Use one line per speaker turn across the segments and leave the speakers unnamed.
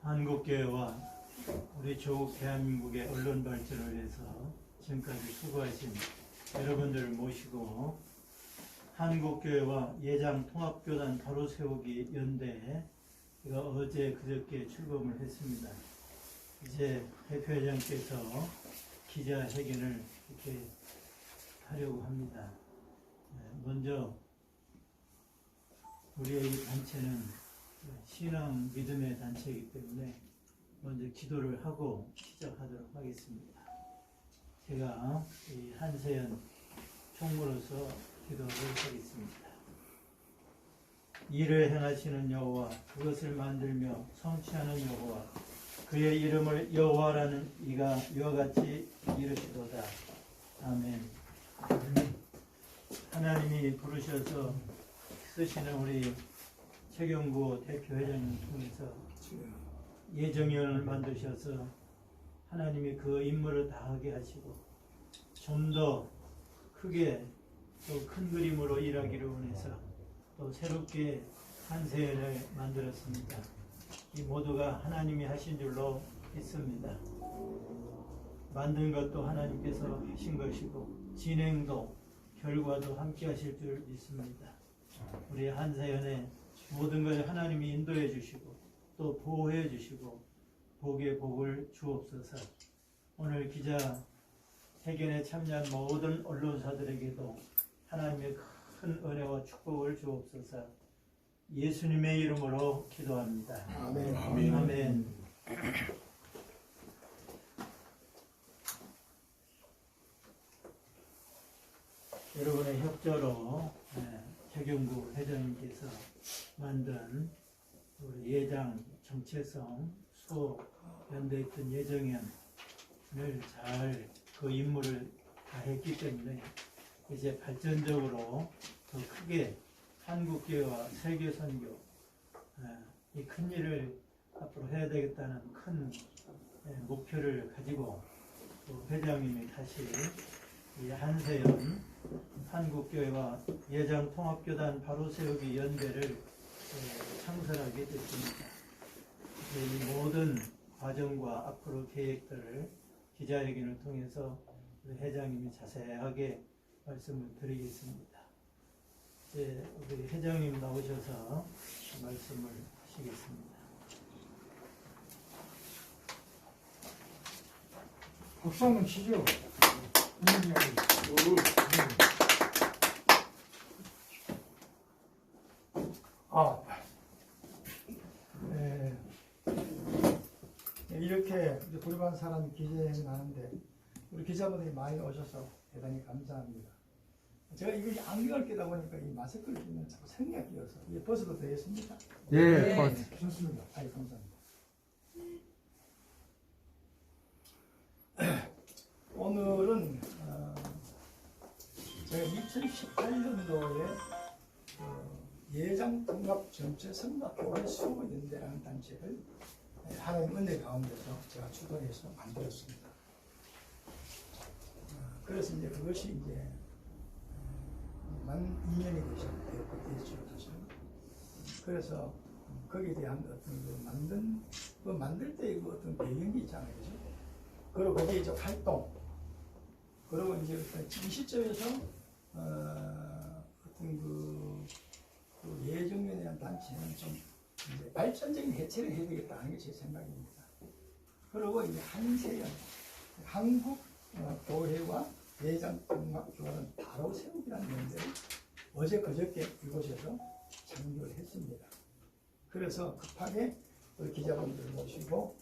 한국교회와 우리 조국 대한민국의 언론 발전을 위해서 지금까지 수고하신 여러분들을 모시고 한국교회와 예장통합교단 바로세우기 연대가 어제 그저께 출범을 했습니다. 이제 대표회장께서 기자회견을 이렇게 하려고 합니다. 먼저 우리의 이 단체는 신앙 믿음의 단체이기 때문에 먼저 기도를 하고 시작하도록 하겠습니다. 제가 이 한세연 총무로서 기도를 하겠습니다. 일을 행하시는 여호와, 그것을 만들며 성취하는 여호와, 그의 이름을 여호와라는 이가 이와 같이 이르시도다. 아멘. 하나님이 부르셔서 쓰시는 우리 최경구 대표회장님 통해서 예정위원을 만드셔서 하나님이 그 임무를 다하게 하시고 좀 더 크게 또 큰 그림으로 일하기를 원해서 또 새롭게 한세연을 만들었습니다. 이 모두가 하나님이 하신 줄로 믿습니다. 만든 것도 하나님께서 하신 것이고 진행도 결과도 함께 하실 줄 믿습니다. 우리 한세연의 모든 것을 하나님이 인도해 주시고 또 보호해 주시고 복의 복을 주옵소서. 오늘 기자회견에 참여한 모든 언론사들에게도 하나님의 큰 은혜와 축복을 주옵소서. 예수님의 이름으로 기도합니다.
아멘.
아멘. 아멘. 여러분의 협조로 최경구 회장님께서 만든 우리 예장 정체성 수호 연대했던 예정위원을 잘 그 임무를 다 했기 때문에 이제 발전적으로 더 크게 한국교회와 세계선교 이 큰 일을 앞으로 해야 되겠다는 큰 목표를 가지고 또 회장님이 다시 이 한세연 한국교회와 예장통합교단 바로세우기 연대를 창설하게 됐습니다. 이 모든 과정과 앞으로 계획들을 기자회견을 통해서 우리 회장님이 자세하게 말씀을 드리겠습니다. 이제 우리 회장님 나오셔서 말씀을 하시겠습니다.
박수 한번 치죠. 이렇게 불반 사람이 기자회견 하는데 우리 기자분들이 많이 오셔서 대단히 감사합니다. 제가 이거 안경을 끼다 보니까 이 마스크를 끼면 자꾸 생각이 끼어서 이게 벗어도 되겠습니까?
예,
좋습니다. 아이, 감사합니다. 오늘은 제가 2018년도에 예장통합 전체 성악교회 수호연대라는 단체를 하나님 은혜 가운데서 제가 주도해서 만들었습니다. 그래서 이제 그것이 이제 만 2년이 되었죠, 사실. 그래서 거기에 대한 어떤 만들 때 그 어떤 배경이 있잖아요, 그죠? 그리고 거기에 이제 활동, 그리고 이제 이 시점에서 어떤 그 예정면에 대한 단체는 좀 이제 발전적인 해체를 해야 되겠다는 게 제 생각입니다. 그리고 이제 한세연 한국 교회와 예장통합교회는 바로 세우기라는 연대를 어제 그저께 이곳에서 창조를 했습니다. 그래서 급하게 우리 기자분들 모시고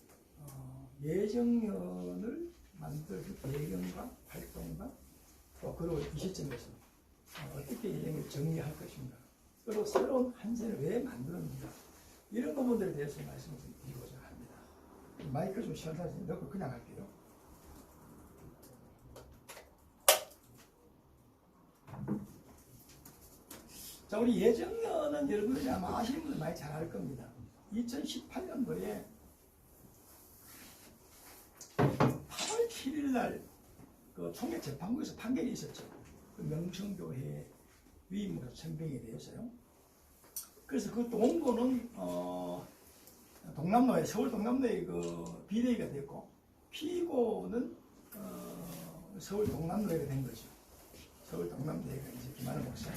예정연을 만들 배경과 활동과 또 그리고 이 시점에서 어떻게 예정을 정리할 것인가, 그리고 새로운 한세를 왜 만들었는가, 이런 부분들에 대해서 말씀을 드리고자 합니다. 마이크 좀 시원하게 넣고 그냥 할게요. 자, 우리 예정연은 여러분들이 아마 아시는 분들 많이 잘 알 겁니다. 2018년도에 8월 7일 날 그 총회재판부에서 판결이 있었죠. 그 명성교회 위임으로 천병에 대해서요. 그래서 그 원고는 동남로에 서울 동남로에 그 비대위가 됐고 피고는 서울 동남로회가 된 거죠. 서울 동남로회가 이제 김하늘 목사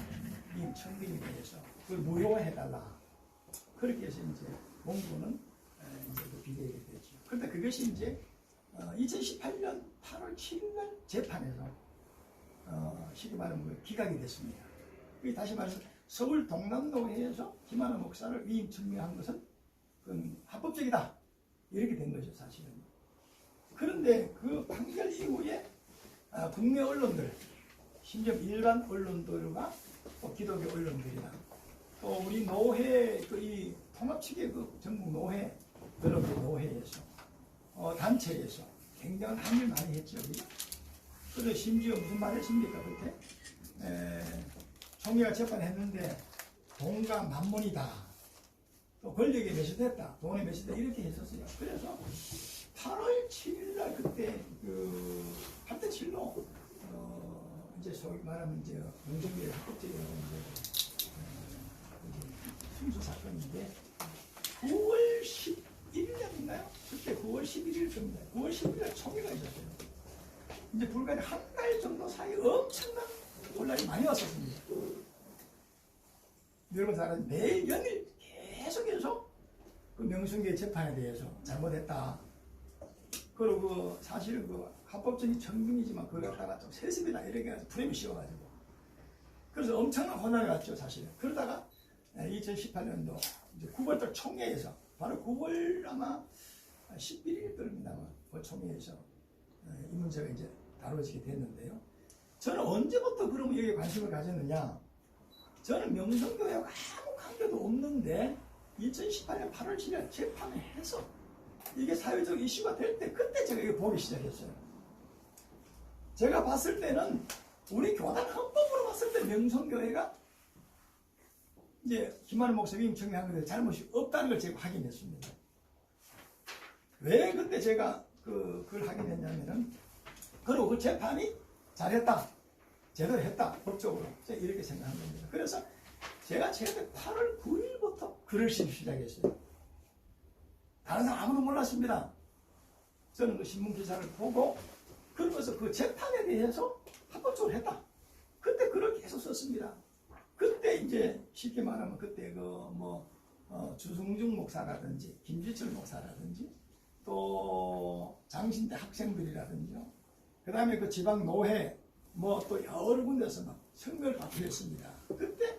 임청빈이 대해서 그걸 무효화해달라. 그렇게 해서 이제 본부는 이제 그 비대위가 됐죠. 그런데 그것이 이제 2018년 8월 7일 날 재판에서 쉽게 말하면 기각이 됐습니다. 다시 말해서 서울 동남로회에서 김하늘 목사를 위임 청명한 것은 그건 합법적이다. 이렇게 된 거죠, 사실은. 그런데 그 판결 이후에 국내 언론들, 심지어 일반 언론들과 또 기독교 언론들이나 또 우리 노회, 이 통합 측의 그 전국 노회, 여러분 노회에서 단체에서 굉장한 항의를 많이 했죠. 그래서 심지어 무슨 말 했습니까? 그때 총리가 재판했는데 돈과 만몬이다. 또 권력에 매수됐다. 돈에 매수됐다. 이렇게 했었어요. 그래서 8월 7일 날 그때 그 8대 7로 이제 소위 말하면 이제 명정비의 합법적이라고 이제 순수 사건인데 9월 11일이었나요? 그때 9월 11일 겁니다. 9월 11일 총회가 있었어요. 이제 불과 한 달 정도 사이에 엄청난 혼란이 많이 왔었습니다. 여러분 잘 아는 매일 연일 계속해서 그 명성교회 재판에 대해서 잘못했다. 그리고 사실 그 합법적인 청문이지만 그걸 갖다가 좀 세습이다 이렇게 해서 프레임이 씌워가지고 그래서 엄청난 혼란이 왔죠 사실. 그러다가 2018년도 이제 9월달 총회에서 바로 9월 아마 11일 겁니다만 그 총회에서 이 문제가 이제 다뤄지게 됐는데요. 저는 언제부터 그러면 여기에 관심을 가졌느냐? 저는 명성교회하고 아무 관계도 없는데 2018년 8월 7일 재판을 해서 이게 사회적 이슈가 될 때 그때 제가 이거 보기 시작했어요. 제가 봤을 때는 우리 교단 헌법으로 봤을 때 명성교회가 이제 김하늘 목사 위임 청명한 것에 잘못이 없다는 걸 제가 확인했습니다. 왜 그때 제가 그걸 확인했냐면은 그리고 그 재판이 잘했다. 제대로 했다. 법적으로. 제가 이렇게 생각한 겁니다. 그래서 제가 최근에 8월 9일부터 글을 쓰기 시작했어요. 다른 사람 아무도 몰랐습니다. 저는 그 신문 기사를 보고 그러면서 그 재판에 대해서 합법적으로 했다. 그때 글을 계속 썼습니다. 그때 이제 쉽게 말하면 그때 주승중 목사라든지 김지철 목사라든지 또 장신대 학생들이라든지요. 그 다음에 그 지방 노회 또 여러 군데서 막 성명을 발표했습니다. 그때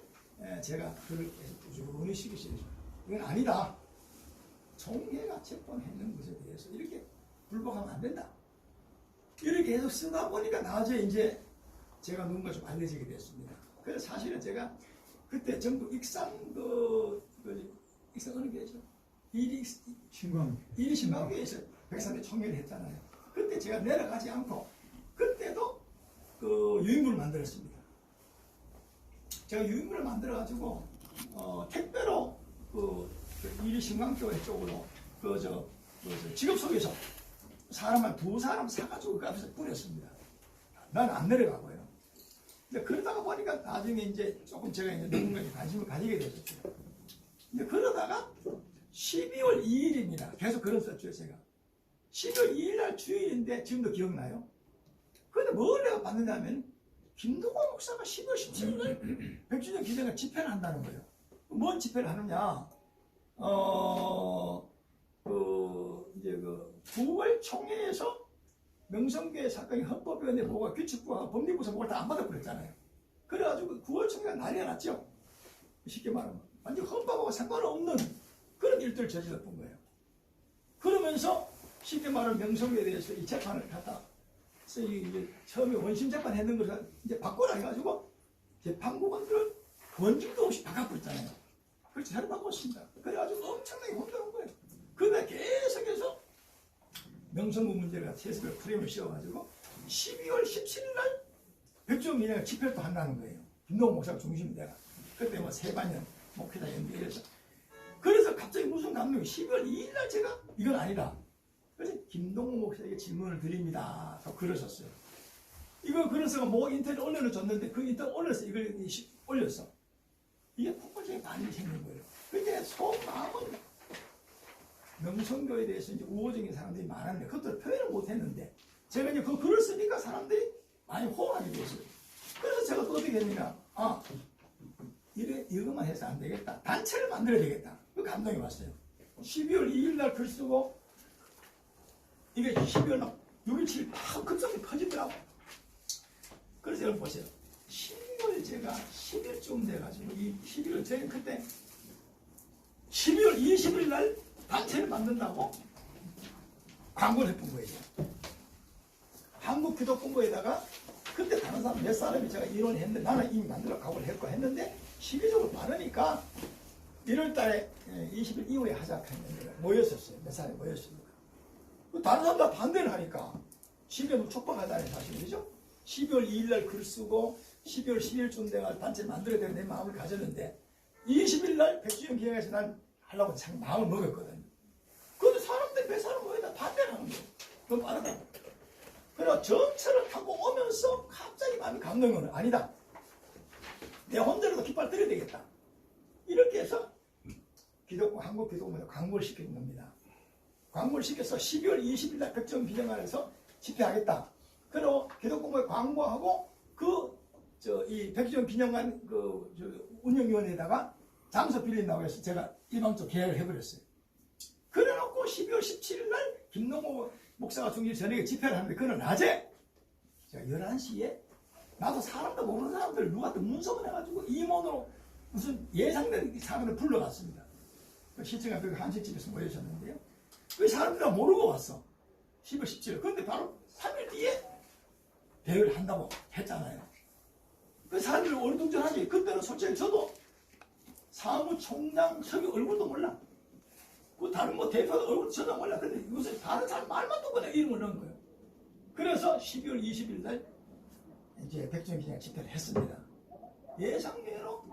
제가 글을 계속 꾸준히 쓰기 시작했어요. 이건 아니다. 총회가 재판했는 것에 대해서 이렇게 불복하면 안 된다. 이렇게 계속 쓰다 보니까 나중에 이제 제가 누군가 좀 알려지게 됐습니다. 그래서 사실은 제가 그때 전국 익산 익산 어느 교회죠? 이리 신광교회에서 백산대 총회를 했잖아요. 그때 제가 내려가지 않고 그때도 그 유인물을 만들었습니다. 제가 유인물을 만들어가지고 택배로 이리 신광교회 쪽으로 직업 소개서 사람만 2사람 사가지고 그 앞에서 뿌렸습니다. 난 안 내려가고요. 근데 그러다가 보니까 나중에 이제 조금 제가 이제 누군가에 관심을 가지게 됐었죠. 근데 그러다가 12월 2일입니다. 계속 글을 썼죠, 제가. 12월 2일 날 주일인데 지금도 기억나요? 근데 뭘 내가 봤느냐면 김동호 목사가 12월 17일 날 100주년 기념을 집회를 한다는 거예요. 뭔 집회를 하느냐? 이제 9월 총회에서 명성교회 사건이 헌법위원회 보고가 규칙부와 법리부서 보고를 다 안 받아버렸잖아요. 그래가지고 9월 총회가 난리가 났죠. 쉽게 말하면 완전 헌법하고 상관없는 그런 일들을 저질렀던 거예요. 그러면서 쉽게 말하면 명성교회에 대해서 이 재판을 갖다 이제 처음에 원심 재판 했는 것을 이제 바꿔라 해가지고 재판국원들을 원증도 없이 바꿔버렸잖아요. 그렇지, 잘 바꿨습니다. 그래가지고 엄청나게 혼동한 거예요. 그런데 계속해서 명성부 문제가 세습을 프레임을 씌워가지고 12월 17일 날 백주년 기념 집회를 또 한다는 거예요. 김동호 목사가 중심이 돼가. 그때 세반년 목회자 연대해서. 그래서 갑자기 무슨 감동이 12월 2일 날 제가 이건 아니다. 그래서 김동호 목사에게 질문을 드립니다. 또 글을 썼어요. 이거 글을 써가 인터넷 언론을 줬는데 그 인터넷 언론에서 이걸 올렸어. 이게 폭발적인 반응이 생긴 거예요. 그게 속마음은 명성교에 대해서 이제 우호적인 사람들이 많았는데 그것도 표현을 못했는데 제가 이제 그 글을 쓰니까 사람들이 많이 호응하게 됐어요. 그래서 제가 또 어떻게 했느냐, 이것만 해서 안 되겠다, 단체를 만들어야 되겠다, 그 감동이 왔어요. 12월 2일 날 글 쓰고 이게 12월 막 6일 7일 막 급속히 퍼지더라고. 그래서 여러분 보세요. 12월 제가 10일쯤 돼가지고 이 12월 제가 그때 12월 20일 날 단체를 만든다고 광고를 해본 거예요. 한국기독본부에다가 그때 다른 사람 몇 사람이 제가 이론을 했는데 나는 이미 만들어 각오를 했고 했는데 시기적으로 많으니까 1월 달에 20일 이후에 하자 했는데 모였었어요. 몇 사람이 모였습니다. 다른 사람 다 반대를 하니까 12월 촉박하다는 사실이죠. 12월 2일 날 글 쓰고 12월 10일쯤 내가 단체 만들어야 되는 내 마음을 가졌는데 20일 날 백주년 기념회에서 난 하려고 참 마음을 먹었거든요. 그런데 사람들이 몇 사람 모여다 반대를 하는 거예요. 너무 빠르다. 그래서 전철을 타고 오면서 갑자기 마음이 감동이 오는, 아니다, 내 혼자라도 깃발 들여야 되겠다. 이렇게 해서 한국 기독문에 광고를 시킨 겁니다. 광고를 시켜서 12월 20일 날 백정 기념관에서 집회하겠다. 그리고 기독본부에 광고하고 이 백정 기념관 운영위원회에다가 장소 빌린다고 해서 제가 일방적으로 계약을 해버렸어요. 그래놓고 12월 17일 날 김동호 목사가 중일 저녁에 집회를 하는데 그날 낮에 제가 11시에 나도 사람도 모르는 사람들 누구한테 문서를 해가지고 임원으로 무슨 예상된 사람을 불러갔습니다. 시청자 그 한식집에서 모여졌는데요. 그 사람들은 모르고 왔어. 10월 17일. 그런데 바로 3일 뒤에 대회를 한다고 했잖아요. 그 사람들이 어리둥절하지. 그때는 솔직히 저도 사무총장 서기 얼굴도 몰라. 그 다른 대표도 얼굴도 전혀 몰라. 근데 요새 다른 사람 말만 듣고 내가 이름을 넣은 거예요. 그래서 12월 20일 날 이제 백정 기념 집회를 했습니다. 예상외로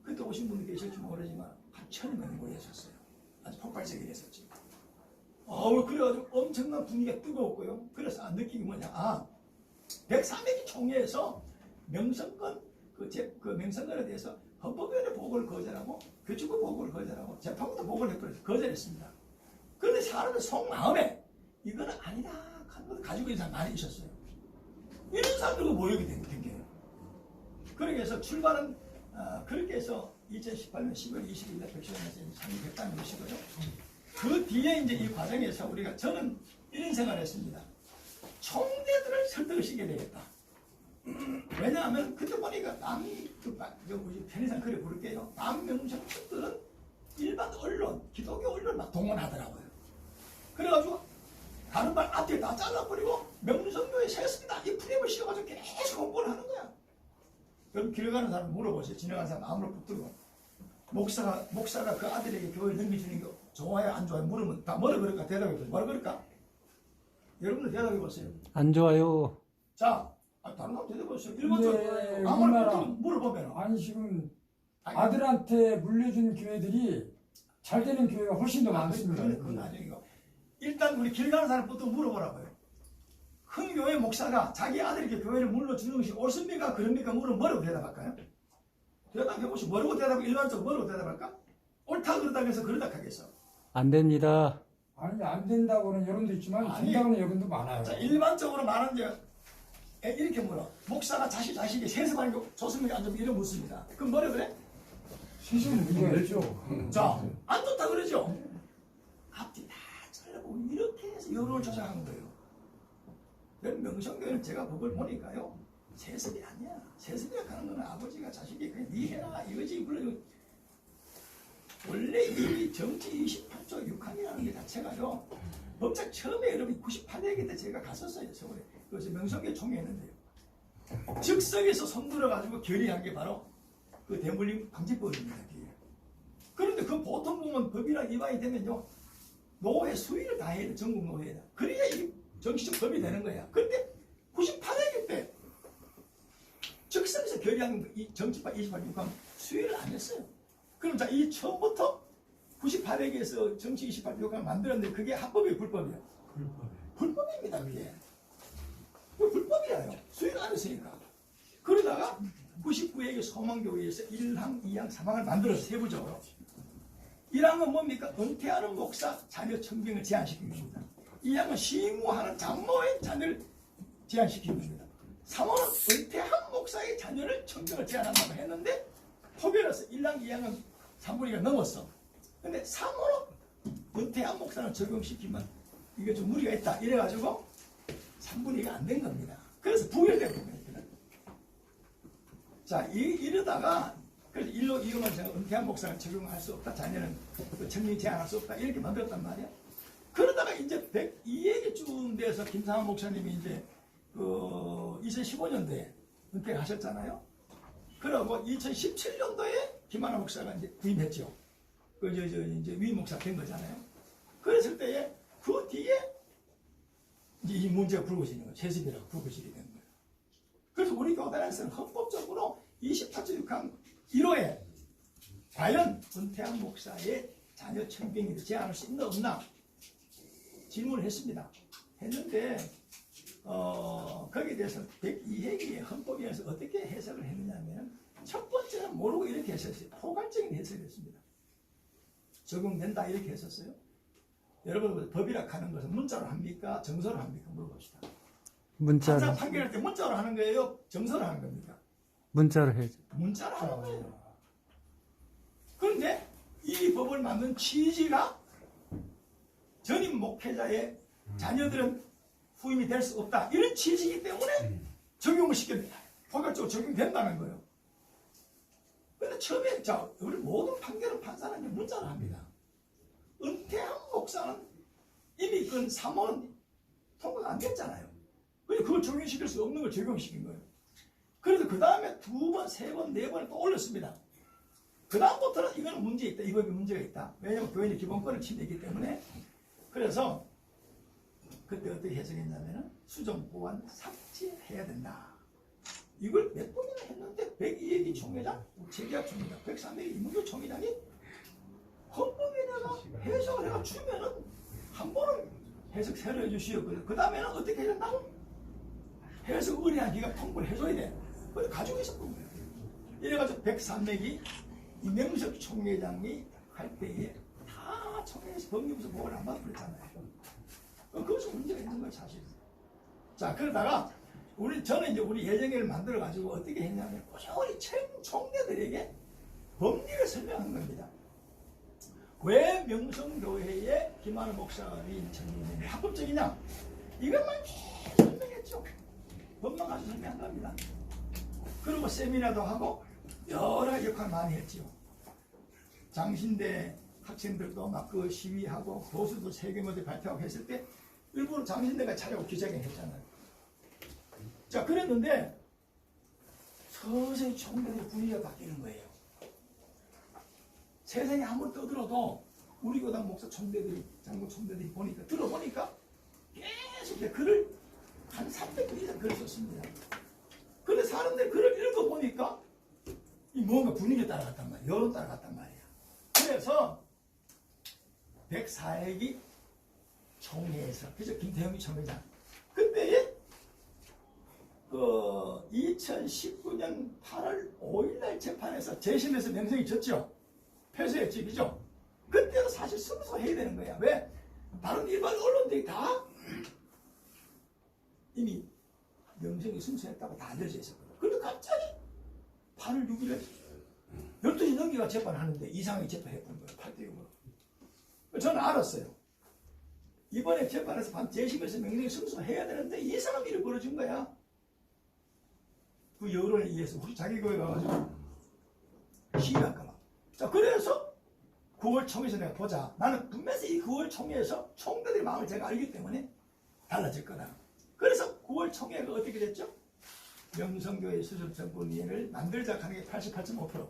그때 오신 분이 계실지 모르지만 한 1,000명이 모였었어요. 아주 폭발적이 됐었지. 그래가지고 엄청난 분위기가 뜨거웠고요. 그래서 느낀 게 뭐냐, 103명이 총회에서 명성권, 그 명성권에 대해서 헌법위원회 보고를 거절하고 교육부 보고를 거절하고 재판부도 보고를 거절했습니다. 그런데 사람들 속마음에 이거는 아니다 하는 걸 가지고 있는 사람 많이 있었어요. 이런 사람들과 모이게 된 거예요. 그렇게 해서 출발은 그렇게 해서 2018년 10월 20일 날 백시원에서 상립했다는 것이고요. 그 뒤에 이제 이 과정에서 저는 이런 생각을 했습니다. 총대들을 설득을 시켜야 되겠다. 왜냐하면 그때 보니까 우리 편의상 그래 부를게요. 남명정들은 일반 언론, 기독교 언론 막 동원하더라고요. 그래가지고 다른 말 앞뒤 다 잘라버리고 명성교회 세습니다. 이 프레임을 씌워가지고 계속 홍보를 하는 거야. 여러분 길 가는 사람 물어보세요. 지나가는 사람 아무나 붙들고 목사가 그 아들에게 교회를 넘겨주는 거 좋아요 안 좋아요 물으면 다 뭐라 그럴까 대답해보세요. 뭐라 그럴까? 여러분들 대답해보세요.
안 좋아요.
자, 다른 사람 대답해보세요. 일반적으로 아무나 물어보면
아니 지금 아들한테 물려준 교회들이 잘 되는 교회가 훨씬 더 많습니다.
그건 나중이고 일단 우리 길 가는 사람부터 물어보라고요. 큰 교회 목사가 자기 아들에게 교회를 물려주는 것이 옳습니까? 그럽니까? 물으면 뭐라고 대답할까요? 대답해보시고 뭐라고 일반적으로 뭐라고 대답할까? 옳다 그러다고 해서 그러다 하겠어.
안 됩니다.
아니 안 된다고는 여론도 있지만 된다고는 여론도 많아요.
자, 일반적으로 말하는 이렇게 물어. 목사가 자식이 세습하는 게 좋습니까? 안 좋습니까? 이런 묻습니다. 그럼 뭐라 그래?
세습은 문제죠.
자, 안 좋다 그러죠? 앞뒤 다 잘라보고 이렇게 해서 여론을 조작한 거예요. 명성교회는 제가 법을 보니까요. 세습이 아니야. 세습이라고 하는 건 아버지가 자식이 그냥 니 해라 이거지. 물론 원래 이 정치 28조 6항이라는 게 자체가요. 법작 처음에 여러분 98년기 때 제가 갔었어요. 서울에. 그래서 명성교회 총회했는데요. 즉석에서 손들어가지고 결의한 게 바로 그 대물림 방지법입니다. 그런데 그 보통 보면 법이랑 위반이 되면요. 노회 수위를 다 해야 돼. 전국 노회에다. 그래야 이 정치적 법이 되는 거야. 그런데 98년기 때 즉석에서 결의한 이 정치법 28.6항 수위를 안 했어요. 그럼 자, 이 처음부터 98회에서 정치 28.6항 만들었는데 그게 합법이에요, 불법이에요? 불법입니다, 그게. 불법이에요. 수위를 안 했으니까. 그러다가 99회의 소망교회에서 1항, 2항, 3항을 만들어서 세부적으로 1항은 뭡니까? 은퇴하는 목사 자녀 청빙을 제한시킨 겁니다. 2항은 시무하는 장로의 자녀를 제한시킨 겁니다. 3호는 은퇴한 목사의 자녀를 청빙을 제한한다고 했는데 포기해서 1항, 2항은 3분의 2가 넘었어. 근데 3호는 은퇴한 목사는 적용시키면 이게 좀 무리가 있다. 이래가지고 3분의 2가 안 된 겁니다. 그래서 부결되고 겁니다. 자, 이러다가 그래서 일로 이용한 제가 은퇴한 목사는 적용할 수 없다. 자녀는 청빙 제한할 수 없다. 이렇게 만들었단 말이야. 그러다가 이제 102회기쯤 돼서 김상환 목사님이 이제 2015년도에 은퇴하셨잖아요. 그러고 2017년도에 김하나 목사가 이제 부임했죠. 이제 위임 목사 된 거잖아요. 그랬을 때에 그 뒤에 이제 이 문제가 불거지는 거예요. 세습이라고 불거지게 된 거예요. 그래서 우리 교단에서는 헌법적으로 28조 6항 1호에 과연 은퇴한 목사의 자녀 청빙을 제한할 수 있나 없나 질문을 했습니다. 했는데 거기에 대해서 102회기의 헌법위에서 어떻게 해석을 했느냐면 첫 번째는 모르고 이렇게 했었어요. 포괄적인 해석을 했습니다. 적용된다 이렇게 했었어요. 여러분 법이라 하는 것은 문자로 합니까? 정서로 합니까? 물어봅시다.
문자로.
판사 판결할 때 문자로 하는 거예요? 정서로 하는 겁니까?
문자로 해야죠.
문자로 하는 거예요. 그런데 이 법을 만든 취지가 전임 목회자의 자녀들은 후임이 될 수 없다. 이런 취지이기 때문에 적용을 시킵니다. 포괄적으로 적용된다는 거예요. 그런데 처음에 우리 모든 판결은 판사는 문자로 합니다. 은퇴한 목사는 이미 그 3호는 통과가 안 됐잖아요. 그걸 적용시킬 수 없는 걸 적용시킨 거예요. 그래서 그 다음에 2번, 3번, 4번을 또 올렸습니다. 그 다음부터는 이거는 문제 있다. 이 법이 문제가 있다. 왜냐하면 교인의 기본권을 침해했기 때문에. 그래서 그때 어떻게 해석했냐면 수정 보완 삭제해야 된다. 이걸 몇 번이나 했는데 102회기 총회장, 재계약 총회장, 103회기 이문교 총회장이 헌법에다가 해석을 해가 주면은 한 번은 해석 새로 해주시오. 그 다음에는 어떻게 해야 된다고? 해석 의뢰한 기가 통보를 해줘야 돼. 그걸 가지고 있었던 거예요. 이래가지고 103회기 이명석 총회장이 할 때에 다 총회에서 법률부서 보고를 안 받고 그랬잖아요. 그것은 문제가 있는 거예요, 사실. 자, 그러다가 저는 이제 우리 예정회를 만들어가지고 어떻게 했냐면 꾸준히 총대들에게 법리를 설명한 겁니다. 왜 명성교회에 김하나 목사의 청년이 합법적이냐? 이것만 설명했죠. 법만 가지고 설명한 겁니다. 그리고 세미나도 하고 여러 역할 많이 했죠. 장신대 학생들도 막 그 시위하고 교수도 세계모델 발표하고 했을 때 일부러 장신대가 차려고 기자회견 했잖아요. 자, 그랬는데 서서히 총대들의 분위기가 바뀌는 거예요. 세상에 한번 떠들어도 우리 교당 목사 총대들이, 장로 총대들이 들어보니까 계속 글을 한 300글 이상 글을 썼습니다. 근데 사람들이 글을 읽어보니까 이 뭔가 분위기에 따라갔단 말이야. 여론 따라갔단 말이야. 그래서 104회기 총회에서, 그죠? 김태형이 총회장. 그때에 2019년 8월 5일날 재판에서 재심에서 명성이 졌죠. 패소했지, 그죠? 그때도 사실 승소해야 되는 거야. 왜? 다른 일반 언론들이 다 이미 명성이 승소했다고 다 알려져 있었거든. 그런데 갑자기 8월 6일에 12시 넘기가 재판하는데 이상하게 재판했던 거예요. 8대6으로. 저는 알았어요. 이번에 재판에서 재심에서 명성이 승소해야 되는데 이상한 일이 벌어진 거야. 그 여론에 의해서 우리 자기 교회 가가지고 시위할까 봐. 자, 그래서 9월 총회에서 내가 보자. 나는 분명히 이 9월 총회에서 총대들의 마음을 제가 알기 때문에 달라질 거다. 그래서 9월 총회가 어떻게 됐죠? 명성교회 수습정권위원회를 만들자 하는 게 88.5%.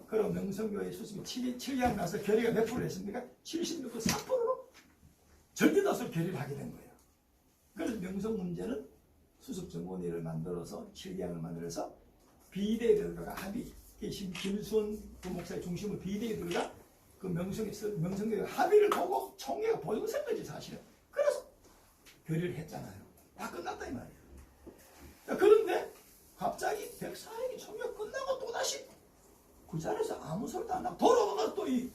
그리고 명성교회 수습이 7년 나서 결의가 몇 프로 했습니까? 76.4%로 절대다수로 결의를 하게 된 거예요. 그래서 명성 문제는 수습정권위를 만들어서 7개항을 만들어서 비대위들과 합의, 김수원 부목사의 중심으로 비대위들과 그 명성교회 합의를 보고 총회가 보증선 거지 사실은. 그래서 결의를 했잖아요. 다 끝났다 이 말이에요. 그런데 갑자기 104회기 총회가 끝나고 또다시 그 자리에서 아무 소리도 안 하고 돌아와서 또 이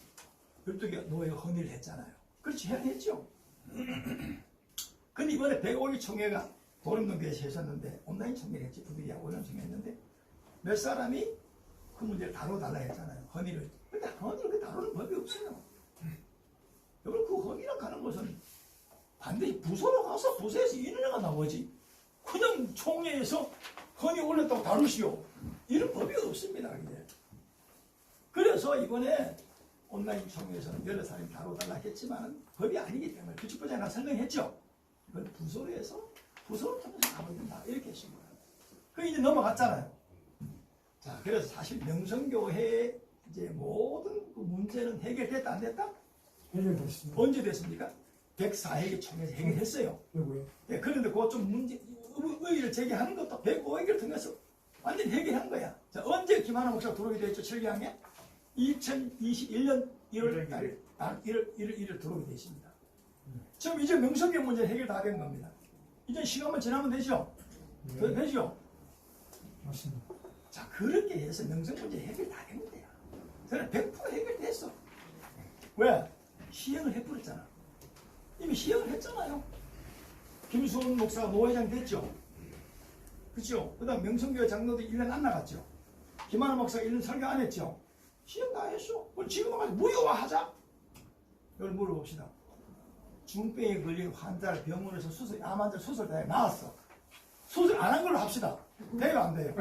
12개 노예가 헌의를 했잖아요. 그렇지, 했죠. 근데 이번에 105기 총회가 도림동교에서 했었는데 온라인 총회를 했지. 부들이하고 온라인 총회했는데 몇 사람이 그 문제를 다뤄달라 했잖아요. 헌의를. 근데 헌의를 다루는 법이 없어요. 여러분 그 헌의라고 하는 것은 반드시 부서로 가서 부서에서 인원가 나오지. 그냥 총회에서 헌의 올렸다고 다루시오. 이런 법이 없습니다. 이제. 그래서 이번에 온라인 총회에서는 여러 사람이 다뤄달라 했지만 법이 아니기 때문에 규칙부장이 나 설명했죠. 이건 부서로 해서 부서를 통해서 가면 된다. 이렇게 했습니다. 그 이제 넘어갔잖아요. 자, 그래서 사실 명성교회의 이제 모든 그 문제는 해결됐다 안 됐다?
해결됐습니다.
언제 됐습니까? 104회기 총회에서 해결했어요.
요거요.
네, 그런데 그거 좀 문제, 의의를 제기하는 것도 105회기를 통해서 완전히 해결한 거야. 자, 언제 김하나 목사가 들어오게 됐죠? 7개항에? 2021년 1월 달, 1월 들어오게 되어 있습니다. 지금 이제 명성교 문제 해결 다 된 겁니다. 이제 시간만 지나면 되죠? 되죠?
맞습니다.
자, 그렇게 해서 명성 문제 해결 다 된 거야. 저는 100% 해결됐어. 왜? 시행을 해버렸잖아. 이미 시행을 했잖아요. 김수훈 목사가 노회장 됐죠. 그렇죠? 그 다음 명성교회 장로도 1년 안 나갔죠. 김하나 목사가 1년 설교 안 했죠. 시행 다 했어. 그럼 지금 와서 무효화하자. 이걸 물어봅시다. 중병에 걸린 환자를 병원에서 수술, 암 환자 수술 다 나왔어. 수술 안 한 걸로 합시다. 돼요, 안 돼요?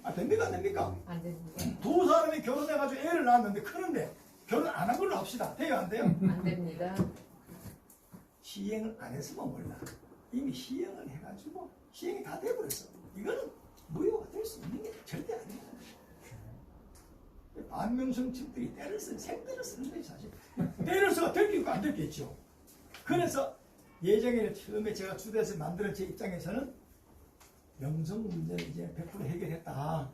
아, 됩니까, 안 됩니까?
안 됩니다.
두 사람이 결혼해가지고 애를 낳았는데 크는데 결혼 안 한 걸로 합시다. 돼요, 안 돼요?
안 됩니다.
시행을 안 했으면 몰라. 이미 시행을 해가지고 시행이 다 돼버렸어. 이거는 무효가 될 수 있는 게 절대 아니야. 반명성층들이 때를 쓰는 생때를 쓰는 거지 사실. 때를 써가 될 게 있고 안 될 게 있죠. 그래서 예정에는 처음에 제가 주대에서 만드는 제 입장에서는 명성 문제는 이제 100% 해결했다.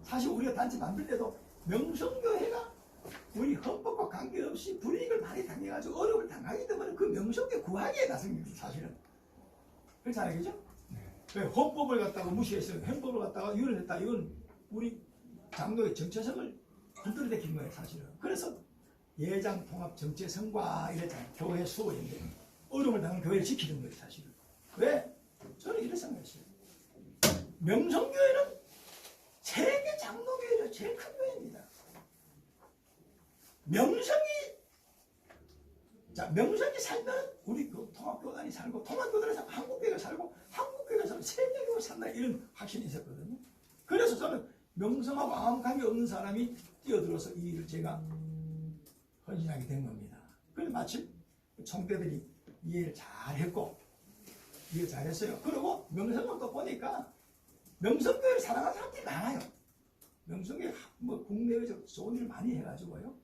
사실 우리가 단체 만들 때도 명성교회가 우리 헌법과 관계없이 불이익을 많이 당해가지고 어려움을 당하기 때문에 그 명성교 구하기에 나선 거죠 사실은. 그렇지 않아요? 왜 헌법을 갖다가 무시해서 헌법을 갖다가 유린했다. 이건 우리 장로의 정체성을 흔들어대킨 거예요 사실은. 그래서 예장 통합 정체성과 이랬잖아요. 교회 수호인데 어려움을 당한 교회를 지키는 거예요 사실은. 왜? 저는 이렇게 생각했어요. 명성교회는 세계 장로교회로 제일 큰 교회입니다. 명성이 살면 우리 그 통합교단이 살고 통합교단이 살고 한국교회가 살고 한국교회가 살고 세계교회가 산다 이런 확신이 있었거든요. 그래서 저는 명성하고 아무 관계 없는 사람이 뛰어들어서 이 일을 제가 헌신하게 된 겁니다. 그런데 마침 총대들이 이해를 잘했고 이해를 잘했어요. 그리고 명성을 또 보니까 명성교회를 사랑하는 사람들이 많아요. 명성교회 뭐 국내에서 좋은 일 많이 해가지고요.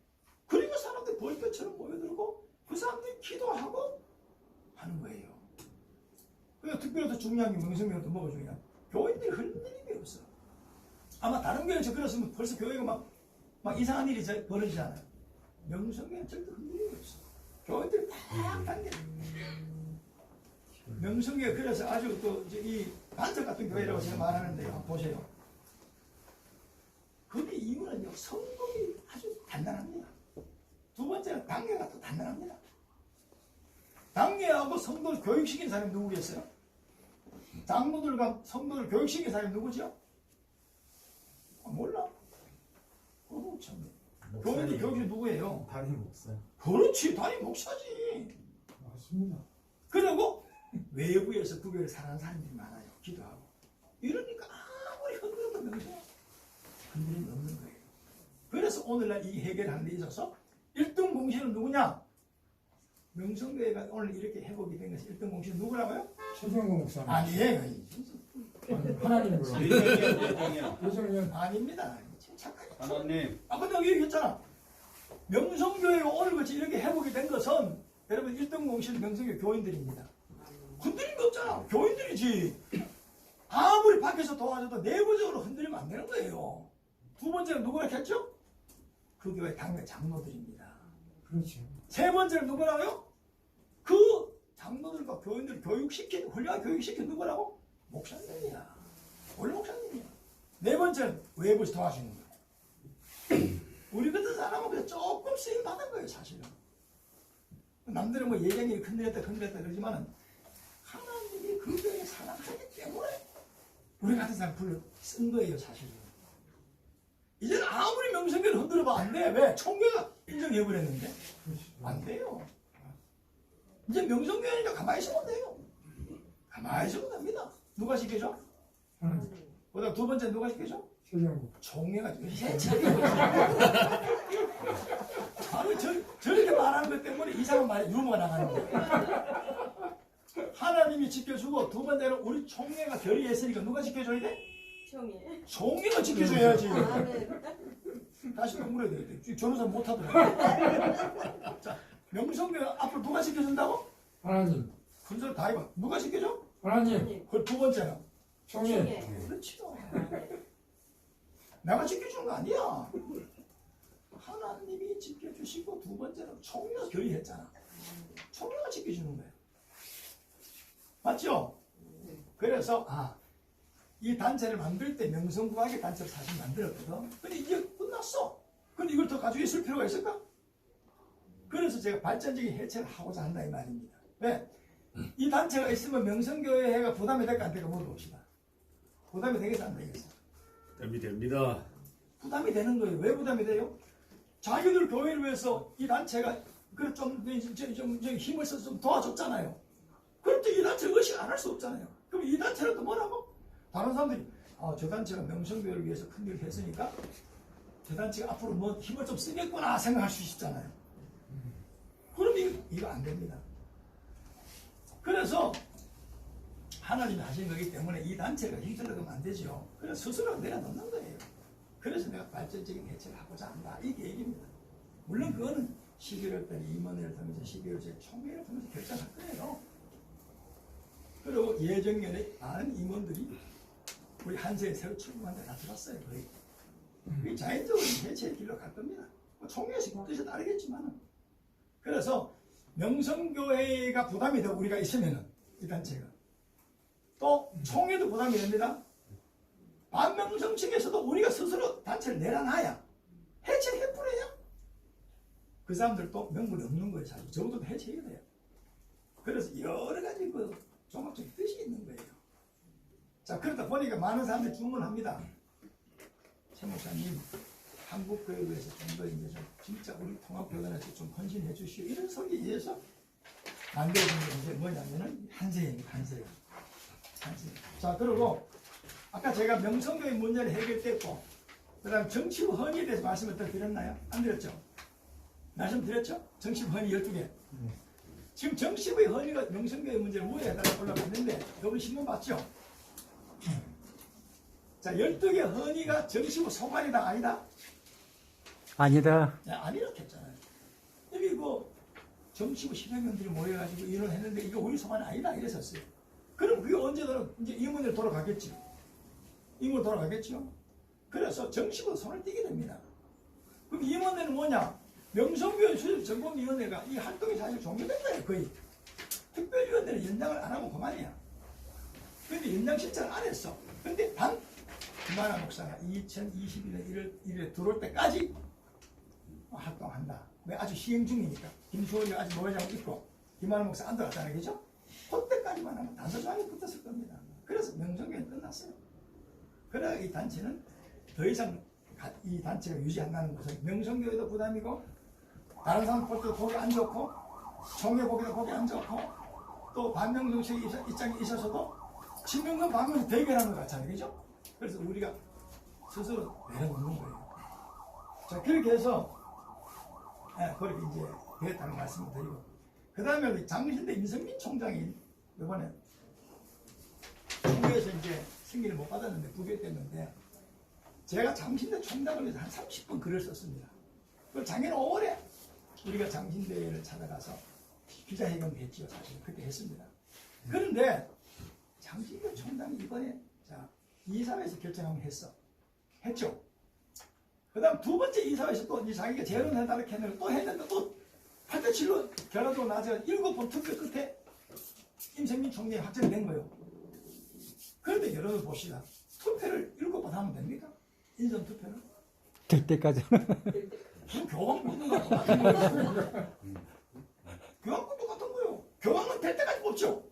그리고 사람들이 벌교처럼 모여들고 그 사람들이 기도하고 하는 거예요. 그러니까 특별히 더 중요한 게 명성교회가 또 뭐가 중요한 교인들이 흔들림이 없어. 아마 다른 교회에서 그랬으면 벌써 교회가 막 이상한 일이 벌어지잖아요. 명성교회는 절대 흔들림이 없어. 교인들이 딱 당겨. 명성교회 그래서 아주 또 이 반석 같은 교회라고 제가 말하는데요. 한번 보세요. 거기 이유는요, 성공이 아주 단단합니다. 두 번째는 당회가 또 단단합니다. 당회하고 성도를 교육시킨 사람이 누구겠어요? 장로들과 성도를 교육시킨 사람이 누구죠? 몰라. 참. 교회도 교육이 누구예요?
담임 목사.
그렇지, 담임 목사지.
맞습니다.
그리고 외부에서 그 교회를 사랑하는 사람들이 많아요. 기도하고. 이러니까 아무리 흔들어도 명성 흔들림이 없는 거예요. 그래서 오늘날 이 해결하는 데 있어서 1등 공신은 누구냐? 명성교회가 오늘 이렇게 회복이 된 것이 1등 공신은 누구라고요?
최경호 목사님.
아니에요.
하나님으로. 예정년.
아닙니다. 착하게.
하나님.
아까 내가 얘기했잖아. 명성교회가 오늘 같이 이렇게 회복이 된 것은 여러분 1등 공신 명성교회 교인들입니다. 흔들림이 없잖아. 교인들이지. 아무리 밖에서 도와줘도 내부적으로 흔들리면 안 되는 거예요. 두 번째는 누구라 했죠? 그 교회 당회 장로들입니다.
그렇죠.
세 번째는 누구라고요? 그 장로들과 교인들을 교육시킨, 훌륭한 교육시킨 누구라고? 목사님이야. 원래 목사님이야. 네 번째는 외부에서 도와주는 거예요. 우리 같은 사람은 그냥 조금 쓰임 받은 거예요, 사실은. 남들은 뭐 예정이 큰일했다 그러지만은 하나님이 그 교회 사랑하기 때문에 우리 같은 사람 불러 쓴 거예요, 사실은. 이제는 아무리 명성교를 흔들어봐 안 돼. 왜? 총회가 인정해버렸는데 안 돼요. 이제 명성교회니까 가만히 있으면 돼요. 가만히 있으면 됩니다. 누가 시켜줘? 그다음 두 번째 누가 시켜줘?
세경이.
총회가 해체해. 바로 저렇게 말하는 것 때문에 이상한 말에 유머가 나가는 거예요. 하나님이 지켜주고 두 번째로 우리 총회가 결의했으니까 누가 지켜줘야 돼?
종이.
총회가 지켜줘야지.
아멘.
다시 공부해야 되겠대. 변호사 못하더라고. 자, 명성교회 앞으로 누가 지켜준다고?
하나님.
분석 다 해봐. 누가 지켜줘?
하나님.
그 두 번째는?
총회.
그렇죠. 내가 지켜준 거 아니야. 하나님이 지켜주시고 두 번째는 총회가 결의했잖아. 총회가 지켜주는 거야. 맞죠? 그래서 이 단체를 만들 때 명성구하게 단체를 사실 만들었거든. 근데 이게 끝났어. 근데 이걸 더 가지고 있을 필요가 있을까? 그래서 제가 발전적인 해체를 하고자 한다 이 말입니다. 왜? 이 단체가 있으면 명성교회가 부담이 될까 안 될까 물어봅시다. 부담이 되겠어 안 되겠어?
됩니다.
부담이 되는 거예요. 왜 부담이 돼요? 자기들 교회를 위해서 이 단체가 그래 좀 힘을 써서 좀 도와줬잖아요. 그럼 또 이 단체를 의식 안 할 수 없잖아요. 그럼 이 단체는 또 뭐라고? 다른 사람들이 저 단체가 명성교회를 위해서 큰 일을 했으니까 저 단체가 앞으로 뭐 힘을 좀 쓰겠구나 생각할 수 있잖아요. 그럼 이거 안 됩니다. 그래서 하나님이 하신 거기 때문에 이 단체가 힘들어도 안 되죠. 그래서 스스로 내려놓는 거예요. 그래서 내가 발전적인 해체를 하고자 한다. 이게 얘기입니다. 물론 그거는 12월 달에 임원회를 통해서 12월 제 총회를 통해서 결정할 거예요. 그리고 예정년에 많은 임원들이 우리 한세에 새로 출범한데 다 들었어요. 거의. 그게 자연적으로 해체의 길로 갈 겁니다. 뭐 총회에서 뜻이 다르겠지만은. 그래서 명성교회가 부담이 되고 우리가 있으면은 이 단체가 또 총회도 부담이 됩니다. 반명성 측에서도 우리가 스스로 단체를 내려놔야 해체를 해버려야 그 사람들도 명분이 없는 거예요. 사실 적어도 해체해야 돼요. 그래서 여러 가지 그 종합적인 뜻이 있는 거예요. 자, 그러다 보니까 많은 사람들이 주문합니다. 최 목사님, 한국교회에서 좀 더 이제 좀 진짜 우리 통합교단에서 좀 헌신해 주시오. 이런 소리에 의해서 만들어진 게 이제 뭐냐면은 한세입니다. 한세. 자, 그리고 아까 제가 명성교회 문제를 해결됐고, 그 다음 정치부 헌의에 대해서 말씀을 더 드렸나요? 안 드렸죠? 말씀드렸죠? 정치부 헌의 12개. 지금 정치부의 헌의가 명성교회 문제를 무효해달라고 올라갔는데, 여러분 신문 봤죠? 자, 12개 헌의가 정치부 소관이다, 아니다?
아니다.
아니라고 했잖아요. 여기 정치부 10여 명들이 모여가지고 일을 했는데, 이거 우리 소관이 아니다, 이랬었어요. 그럼 그게 언제든 이제 임원으로 돌아가겠지. 임원으로 돌아가겠죠. 그래서 정치부도 손을 떼게 됩니다. 그럼 임원회는 뭐냐? 명성교회 수립정보위원회가 이 활동이 사실 종료된 거예요, 거의. 특별위원회는 연장을 안 하면 그만이야. 근데 연장 신청을 안 했어. 근데 단 김만하 목사가 2021년 1월 들어올 때까지 활동한다. 왜? 아주 시행 중이니까. 김수원이가 아직 노회장을 있고 김만하 목사 안 들어갔잖아요, 그죠? 그때까지만 하면 단서조항이 붙었을 겁니다. 그래서 명성교회는 끝났어요. 그래야 이 단체는 더 이상 이 단체가 유지한다는 것은 명성교회도 부담이고 다른 사람 볼 때도 보기 안 좋고 총회 보기도 보기 안 좋고 또 반명정책의 입장이 있어서도 친명과 반명을 대결하는 것 같잖아요, 그죠? 그래서 우리가 스스로 내려놓는 거예요. 자, 그렇게 해서 그렇게 이제 되었다는 말씀을 드리고, 그 다음에 장신대 임성민 총장이 이번에 총회에서 이제 승인을 못 받았는데 부결됐는데, 제가 장신대 총장을 위해서 한 30분 글을 썼습니다. 그리고 작년 5월에 우리가 장신대를 찾아가서 기자회견을 했죠. 사실 그때 했습니다. 그런데 장신대 총장이 이번에 이사회에서 결정하면 했죠. 그 다음 두 번째 이사회에서 또 이제 자기가 재론해달라고 했는데 또 했는데 또 8대7로 결과도 나서 7번 투표 끝에 임성민 총장이 확정된 거예요. 그런데 여러분 봅시다. 투표를 7번 하면 됩니까? 인선 투표는?
될 때까지.
그럼 교황권도 똑같은 거예요. 교황권 똑같은 거예요. 교황은 될 때까지 뽑죠.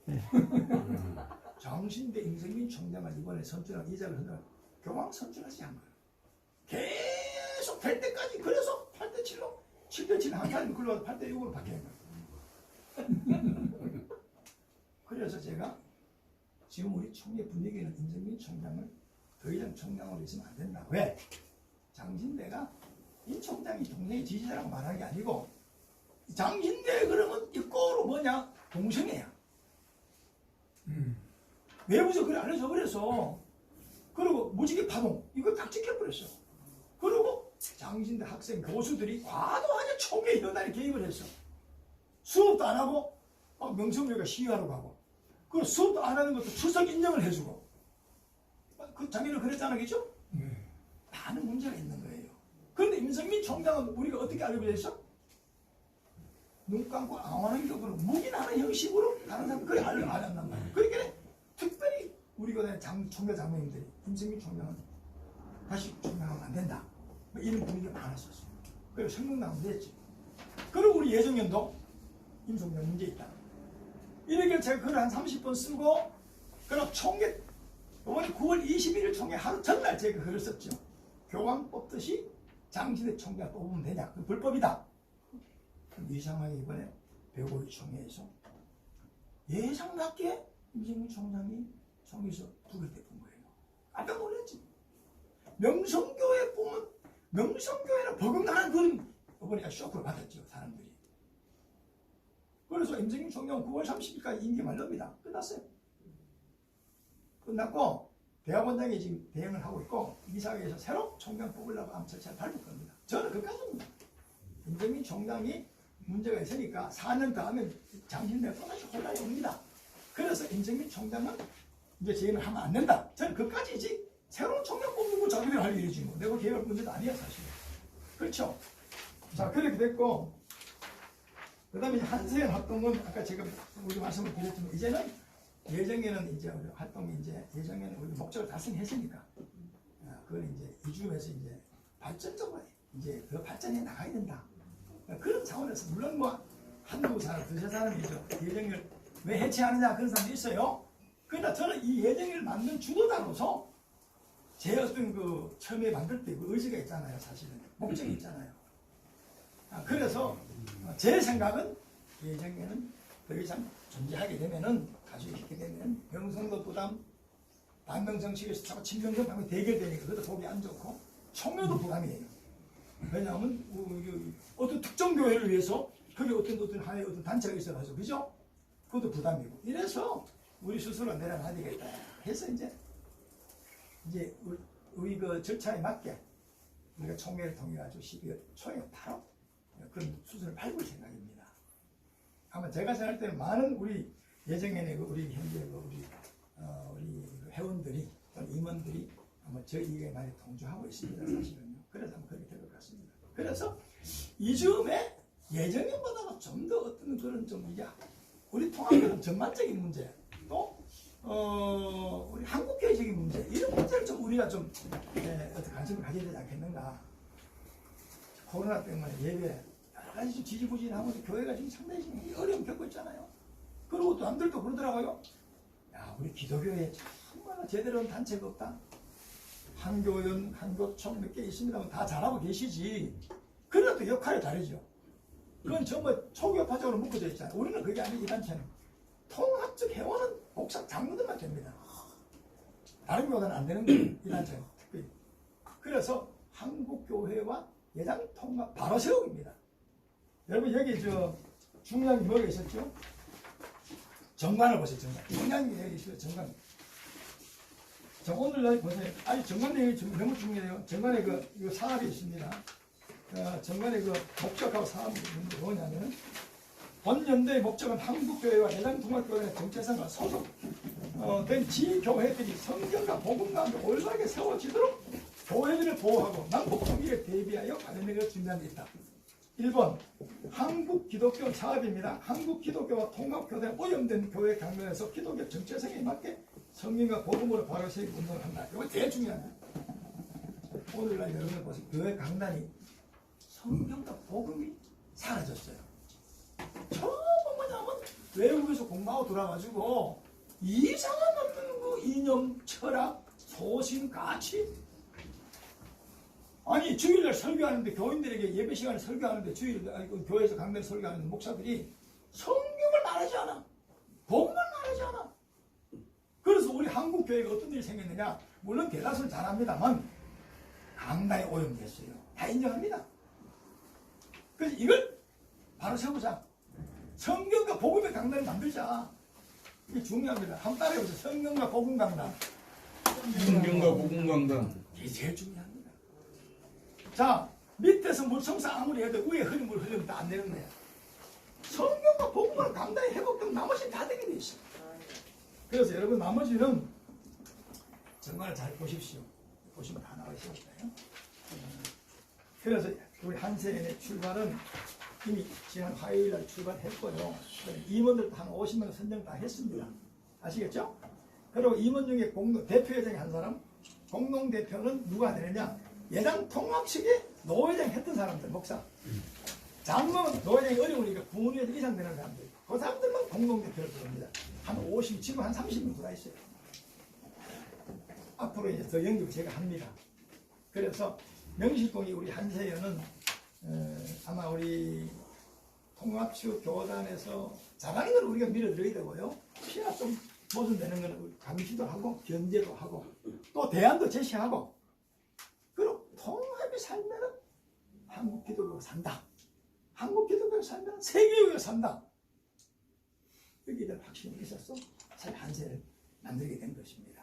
장신대 임성민 총장을 이번에 선출한 이자를 선출한 교황 선출하지 않아요. 계속 될 때까지. 그래서 8대7로 7대7 한 사람이 굴러가서 8대6으로 바뀌는 거예요. 그래서 제가 지금 우리 총회 분위기는 임성민 총장을 더 이상 총장으로 있으면 안 된다. 왜? 장신대가 이 총장이 동생의 지지자라고 말하는 게 아니고 장신대 그러면 이꼬로 뭐냐? 동성애야. 외부에서 그래 알려져 버렸어. 그리고 무지개 파동 이거 딱 지켜버렸어. 그리고 장신대 학생 교수들이 과도하게 총회 현안에 개입을 했어. 수업도 안 하고 명성교회가 시위하러 가고 그리고 수업도 안 하는 것도 출석 인정을 해주고 그 자기는 그랬잖아, 그죠? 많은 문제가 있는 거예요. 그런데 임성민 총장은 우리가 어떻게 알고 있어? 눈 감고 아무하는 격으로 묵인하는 형식으로 다른 사람 그래 알았단 말이야. 그러니까 특별히 우리 교단의 총회 장로님들이 임성민 총장은 다시 총장하면 안 된다. 뭐 이런 분위기가 많았었어요. 그리고 성명나면 됐지. 그리고 우리 예정연도 임 총장 문제 있다. 이렇게 제가 글을 한 30번 쓰고 그럼 총회 이번에 9월 21일 총회 하루 전날 제가 글을 썼죠. 교황 뽑듯이 장신대 총장 뽑으면 되냐? 그 불법이다. 이상하게 이번에 105일 총회에서 예상답게 임성민 총장이 총회에서 부결 때본 거예요. 깜짝 놀랐지. 명성교회 보면 명성교회는 버금가는 그런 이번에 쇼크를 받았죠, 사람들이. 그래서 임성민 총장은 9월 30일까지 임기 만료입니다. 끝났어요. 끝났고 대학원장이 지금 대행을 하고 있고 이사회에서 새로 총장 뽑으려고 아마 절차를 밟을 겁니다. 저는 그까지입니다. 임성민 총장이 문제가 있으니까 4년 더 하면 장신대가 또다시 혼란이 옵니다. 그래서 임성민 총장은 이제 재임을 하면 안 된다. 저는 그까지지 새로운 총장 뽑는 건 자기들이 할 일이지 뭐. 내가 개혁할 문제도 아니야 사실. 그렇죠? 자 그렇게 됐고 그 다음에 한세연 활동은 아까 제가 우리 말씀을 드렸지만 이제는 예정에는 이제 우리 활동이 이제 예정에는 우리 목적을 달성했으니까 그걸 이제 이주에서 이제 발전적으로 이제 더 발전해 나가야 된다. 그런 차원에서 물론 뭐 한두 사람, 두세 사람이죠. 예정을 왜 해체하느냐 그런 사람도 있어요. 그러나 저는 이 예정을 만든 주도자로서 제 어떤 그 처음에 만들 때 그 의지가 있잖아요. 사실은 목적이 있잖아요. 그래서 제 생각은 예정에는 더 이상 존재하게 되면은 가지고 있게 되면 명성도 부담, 반명정치에서 자꾸 친명정 방면 대결되니까 그것도 보기 안 좋고 총회도 부담이에요. 왜냐하면 어떤 특정 교회를 위해서 그게 어떤 하나의 어떤 단체가 있어가지고 그죠? 그것도 부담이고 이래서 우리 스스로 내려놔야 되겠다 해서 이제 우리 그 절차에 맞게 우리가 총회를 통해가지고 12월 초에 바로 그런 수순을 밟을 생각입니다. 아마 제가 생각할 때는 많은 우리 예정에는 우리 현재 우리 회원들이 또는 임원들이 아마 저희 의견에 많이 동조하고 있습니다. 사실은요. 그래서 아마 그렇게 될 것 같습니다. 그래서 이즈음에 예정에보다는 좀 더 어떤 그런 좀 이게 우리 통합의 전반적인 문제 또 우리 한국교회적인 문제 이런 문제를 좀 우리가 좀 어떤 관심을 가져야 되지 않겠는가. 코로나 때문에 예배 여러 가지 좀 지지부진하고 교회가 지금 상당히 지금 어려움 겪고 있잖아요. 그리고 또 남들도 그러더라고요. 야 우리 기독교에 정말 제대로 된 단체가 없다. 한교연, 한교총 몇 개 있습니다만 다 잘하고 계시지. 그래도 역할이 다르죠. 그건 전부 초교파적으로 묶어져 있잖아요. 우리는 그게 아니고 이 단체는 통합적 회원은 목사 장로들만 됩니다. 다른 교회는 안 되는 거예요. 이 단체는 특별히. 그래서 한국교회와 예장 통합 바로 세우기입니다. 여러분 여기 중요한 게 뭐가 있었죠? 정관을 보세요. 정관. 중요한 게 여기 있어요. 정관. 자, 오늘 보세요. 아니 정관 내용이 너무 중요해요. 정관에 이 사업이 있습니다. 정관의 그 목적하고 사업이 뭐냐면 본 연대의 목적은 한국교회와 예장통합교회의 정체성과 소속된 지교회들이 성경과 복음 가운데 올바르게 세워지도록 교회들을 보호하고 난폭주의에 대비하여 관련된 것을 준비한 데 있다. 1번 한국 기독교 사업입니다. 한국 기독교와 통합교회 오염된 교회 강론에서 기독교 정체성에 맞게 성경과 복음으로 바로 세우고 운동을 한다. 이거 제일 중요합니다. 오늘날 여러분 보세요. 교회 강단이 성경과 복음이 사라졌어요. 처음 뭐냐면 외국에서 공부하고 돌아가지고 이상한 없는 그 이념, 철학, 소신, 가치. 아니 주일날 설교하는데 교인들에게 예배 시간에 설교하는데 그 교회에서 강단 설교하는 목사들이 성경을 말하지 않아. 복음을 말하지 않아. 그래서 우리 한국 교회가 어떤 일이 생겼느냐. 물론 대다수는 잘합니다만 강단에 오염됐어요. 다 인정합니다. 그래서 이걸 바로 세우자. 성경과 복음의 강단을 만들자. 이게 중요합니다. 한번 따라해보세요. 성경과 복음 강단.
성경과 복음 강단.
이게 제일 중요합니다. 자, 밑에서 물 청소 아무리 해도 위에 흐린 물 흘리면 다 안 되는 거야. 성경과 복음을 강단히 회복되면 나머지는 다 되게 돼 있어. 그래서 여러분 나머지는 정말 잘 보십시오. 보시면 다 나와 있으니까요. 그래서 우리 한세연의 출발은 이미 지난 화요일날 출발했고요. 임원들도 한 50명 선정 다 했습니다. 아시겠죠? 그리고 임원 중에 대표회장이 한 사람, 공동대표는 누가 되느냐? 예당 통합 측에 노회장 했던 사람들, 목사. 장로는 노회장이 어려우니까 부문회장 이상 되는 사람들. 그 사람들만 공동대표를 부릅니다. 한 50, 지금 한 30명 들어와 있어요. 앞으로 이제 더 연극 제가 합니다. 그래서 명실공히 우리 한세연은 아마 우리 통합측 교단에서 잘하는 걸 우리가 밀어드려야 되고요. 피나 좀 보존되는 건 감시도 하고 견제도 하고 또 대안도 제시하고 그리고 통합이 살면은 한국 기독교가 산다. 한국 기독교가 살면 세계교회가 산다. 여기에 대한 확신이 있었어. 사실 한세를 만들게 된 것입니다.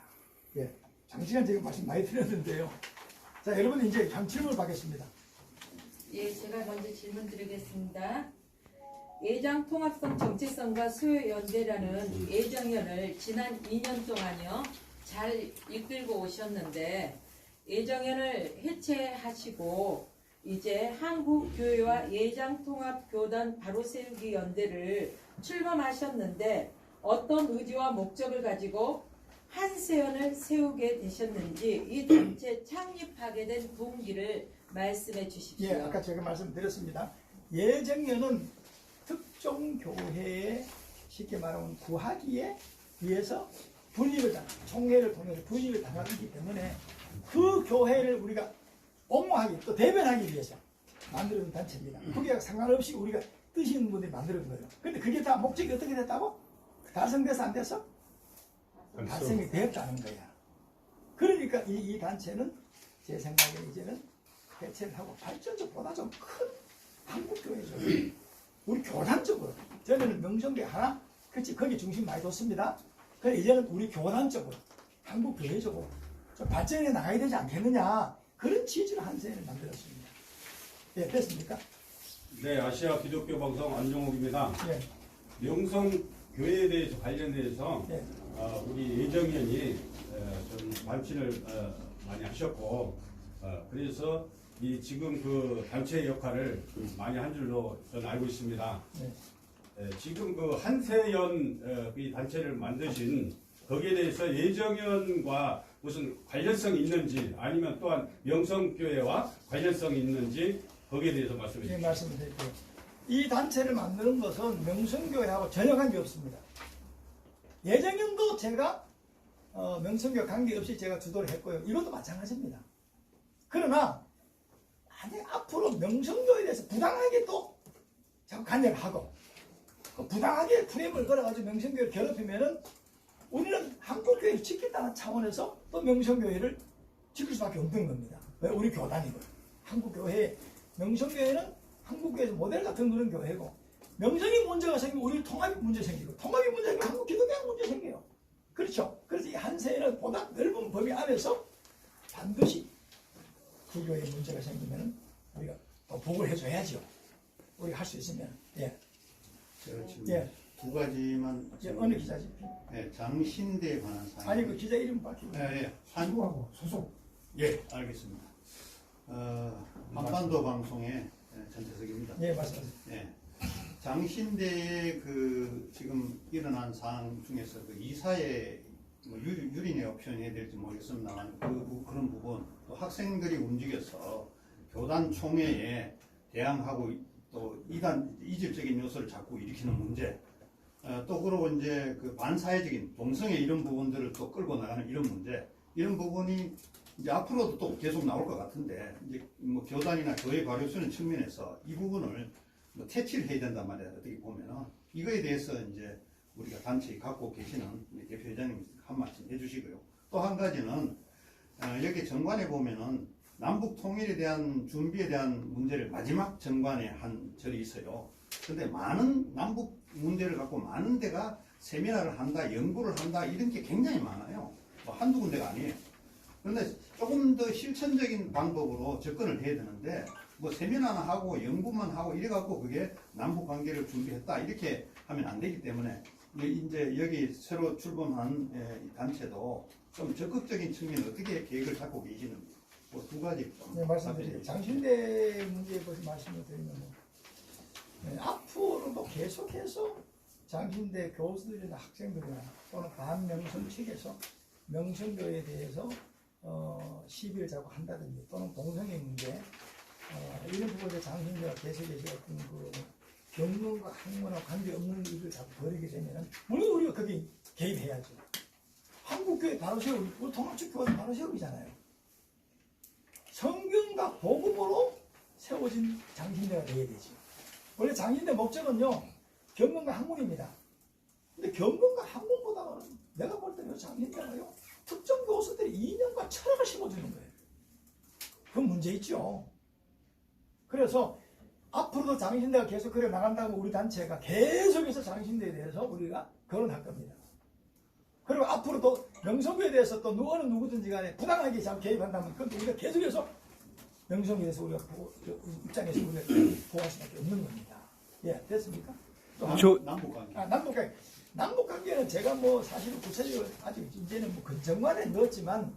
예, 장시간 제가 말씀 많이 드렸는데요. 자, 여러분 이제 한 질문을 받겠습니다.
예, 제가 먼저 질문 드리겠습니다. 예장 통합성 정체성과 수요 연대라는 예정연을 지난 2년 동안요 잘 이끌고 오셨는데 예정연을 해체하시고 이제 한국교회와 예장통합교단 바로세우기 연대를 출범하셨는데 어떤 의지와 목적을 가지고 한세연을 세우게 되셨는지 이 단체 창립하게 된 동기를 말씀해 주십시오.
예, 아까 제가 말씀드렸습니다. 예정연은 특정 교회에 쉽게 말하면 구하기에 위해서 분립을 총회를 통해서 분립을 당하기 때문에 그 교회를 우리가 옹호하기 또 대변하기 위해서 만들어진 단체입니다. 그게 상관없이 우리가 뜻 있는 분들이 만들어진 거예요. 근데 그게 다 목적이 어떻게 됐다고? 달성돼서 안 됐어? 달성이 되었다는 거야. 그러니까 이 단체는 제 생각에 이제는 해체를 하고 발전적보다 좀 큰 한국교회죠. 우리 교단적으로 저는 명성교회 하나 그렇지 거기 중심 많이 뒀습니다. 그래 이제는 우리 교단적으로 한국교회적으로 좀 발전해 나가야 되지 않겠느냐 그런 취지로 한세연을 만들었습니다. 예, 됐습니까?
네, 아시아 기독교 방송 안종욱입니다.
예,
명성교회에 대해서 관련돼서
예.
우리 예정연이 좀 발진을 많이 하셨고 그래서 이 지금 그 단체 역할을 많이 한 줄로 저는 알고 있습니다.
네.
지금 그 한세연 이 단체를 만드신 거기에 대해서 예정연과 무슨 관련성이 있는지 아니면 또한 명성교회와 관련성이 있는지 거기에 대해서 말씀해
예,
주십시오.
말씀을 드릴게요. 이 단체를 만드는 것은 명성교회하고 전혀 관계없습니다. 예정연도 제가 명성교회 관계없이 제가 주도를 했고요. 이것도 마찬가지입니다. 그러나 아니 앞으로 명성교회에 대해서 부당하게 또 자꾸 관여를 하고 부당하게 프레임을 걸어가지고 명성교회를 괴롭히면은 우리는 한국교회를 지킨다는 차원에서 또 명성교회를 지킬 수밖에 없는 겁니다. 왜? 우리 교단이고 한국교회 명성교회는 한국교회에서 모델 같은 그런 교회고 명성이 문제가 생기면 우리 통합이 문제 생기고 통합이 문제 생기면 한국 기독교가 문제 생겨요. 그렇죠? 그래서 이 한세는 보다 넓은 범위 안에서 반드시 그 교회에 문제가 생기면 우리가 또 보고를 해줘야죠. 우리가 할 수 있으면. 예.
제가 지금
예.
두 가지만
예, 어느 기자지?
네, 장신대에 관한 사항.
아니 그 기자 이름 밝히고.
예,
한국하고 소속.
예, 알겠습니다. 한반도 방송의 전태석입니다.
예, 말씀하세요.
예. 장신대의 그 지금 일어난 사항 중에서 그 이사회 뭐 유리네요 표현해야 될지 모르겠습니다만 그런 부분 또 학생들이 움직여서 교단 총회에 대항하고 또 이질적인 요소를 자꾸 일으키는 문제 또 그러고 이제 그 반사회적인 동성애 이런 부분들을 또 끌고 나가는 이런 문제 이런 부분이 이제 앞으로도 또 계속 나올 것 같은데 이제 뭐 교단이나 교회 발효수는 측면에서 이 부분을 뭐 퇴치를 해야 된단 말이야. 어떻게 보면은 이거에 대해서 이제 우리가 단체에 갖고 계시는 우리 대표회장님 한 말씀 해주시고요. 또 한 가지는 여기 정관에 보면은 남북 통일에 대한 준비에 대한 문제를 마지막 정관에 한 절이 있어요. 근데 많은 남북 문제를 갖고 많은 데가 세미나를 한다, 연구를 한다 이런 게 굉장히 많아요. 뭐 한두 군데가 아니에요. 그런데 조금 더 실천적인 방법으로 접근을 해야 되는데 뭐 세미나나 하고 연구만 하고 이래갖고 그게 남북 관계를 준비했다 이렇게 하면 안 되기 때문에 이제 여기 새로 출범한 이 단체도 좀 적극적인 측면에 어떻게 계획을 잡고 계시는지 뭐 두 가지 좀
네, 말씀드릴게요. 장신대 문제에 대해서 말씀을 드리면 앞으로도 계속해서 장신대 교수들이나 학생들이나 또는 반명성 측에서 명성교에 대해서 시비를 자꾸 한다든지 또는 동성애 문제 이런 부분에 장신대가 계속해서 어떤 그 경륜과 학문과 관계없는 일을 자꾸 벌이게 되면 물론 우리가 거기 개입해야죠. 한국교회 바로 세우기, 우리 통합적 교회는 바로 세우기잖아요. 성경과 복음으로 세워진 장신대가 되어야 되죠. 원래 장신대 목적은요 경건과 학문입니다. 근데 경건과 학문보다는 내가 볼 때는 장신대가요 특정 교수들이 이념과 철학을 심어주는 거예요. 그건 문제 있죠. 그래서 앞으로도 장신대가 계속 그래 나간다고 우리 단체가 계속해서 장신대에 대해서 우리가 거론할 겁니다. 그리고 앞으로도 명성교에 대해서 또 어느 누구든지 간에 부당하게 잘 개입한다면 그건 우리가 계속해서 명성에 대해서 우리가 입장에서 우리가 보호할 수밖에 없는 겁니다. 예, 됐습니까? 남북관계. 남북관계는 제가 뭐 사실은 구체적으로 아직 이제는 뭐 정관에 넣었지만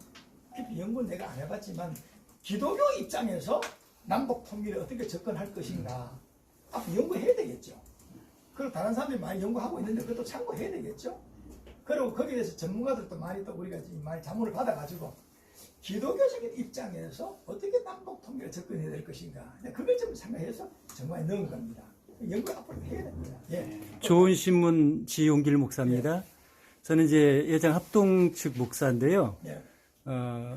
깊이 연구는 내가 안 해봤지만 기독교 입장에서 남북 통일에 어떻게 접근할 것인가 앞으로 연구해야 되겠죠. 그리고 다른 사람들이 많이 연구하고 있는데 그것도 참고해야 되겠죠. 그리고 거기에 대해서 전문가들도 많이 또 우리가 많이 자문을 받아가지고 기독교적인 입장에서 어떻게 남북 통일에 접근해야 될 것인가 그걸 좀 생각해서 정말 넣은 겁니다. 연구 앞으로 해야 됩니다. 예.
좋은 신문 지용길 목사입니다.
예.
저는 이제 예장 합동 측 목사인데요.
예.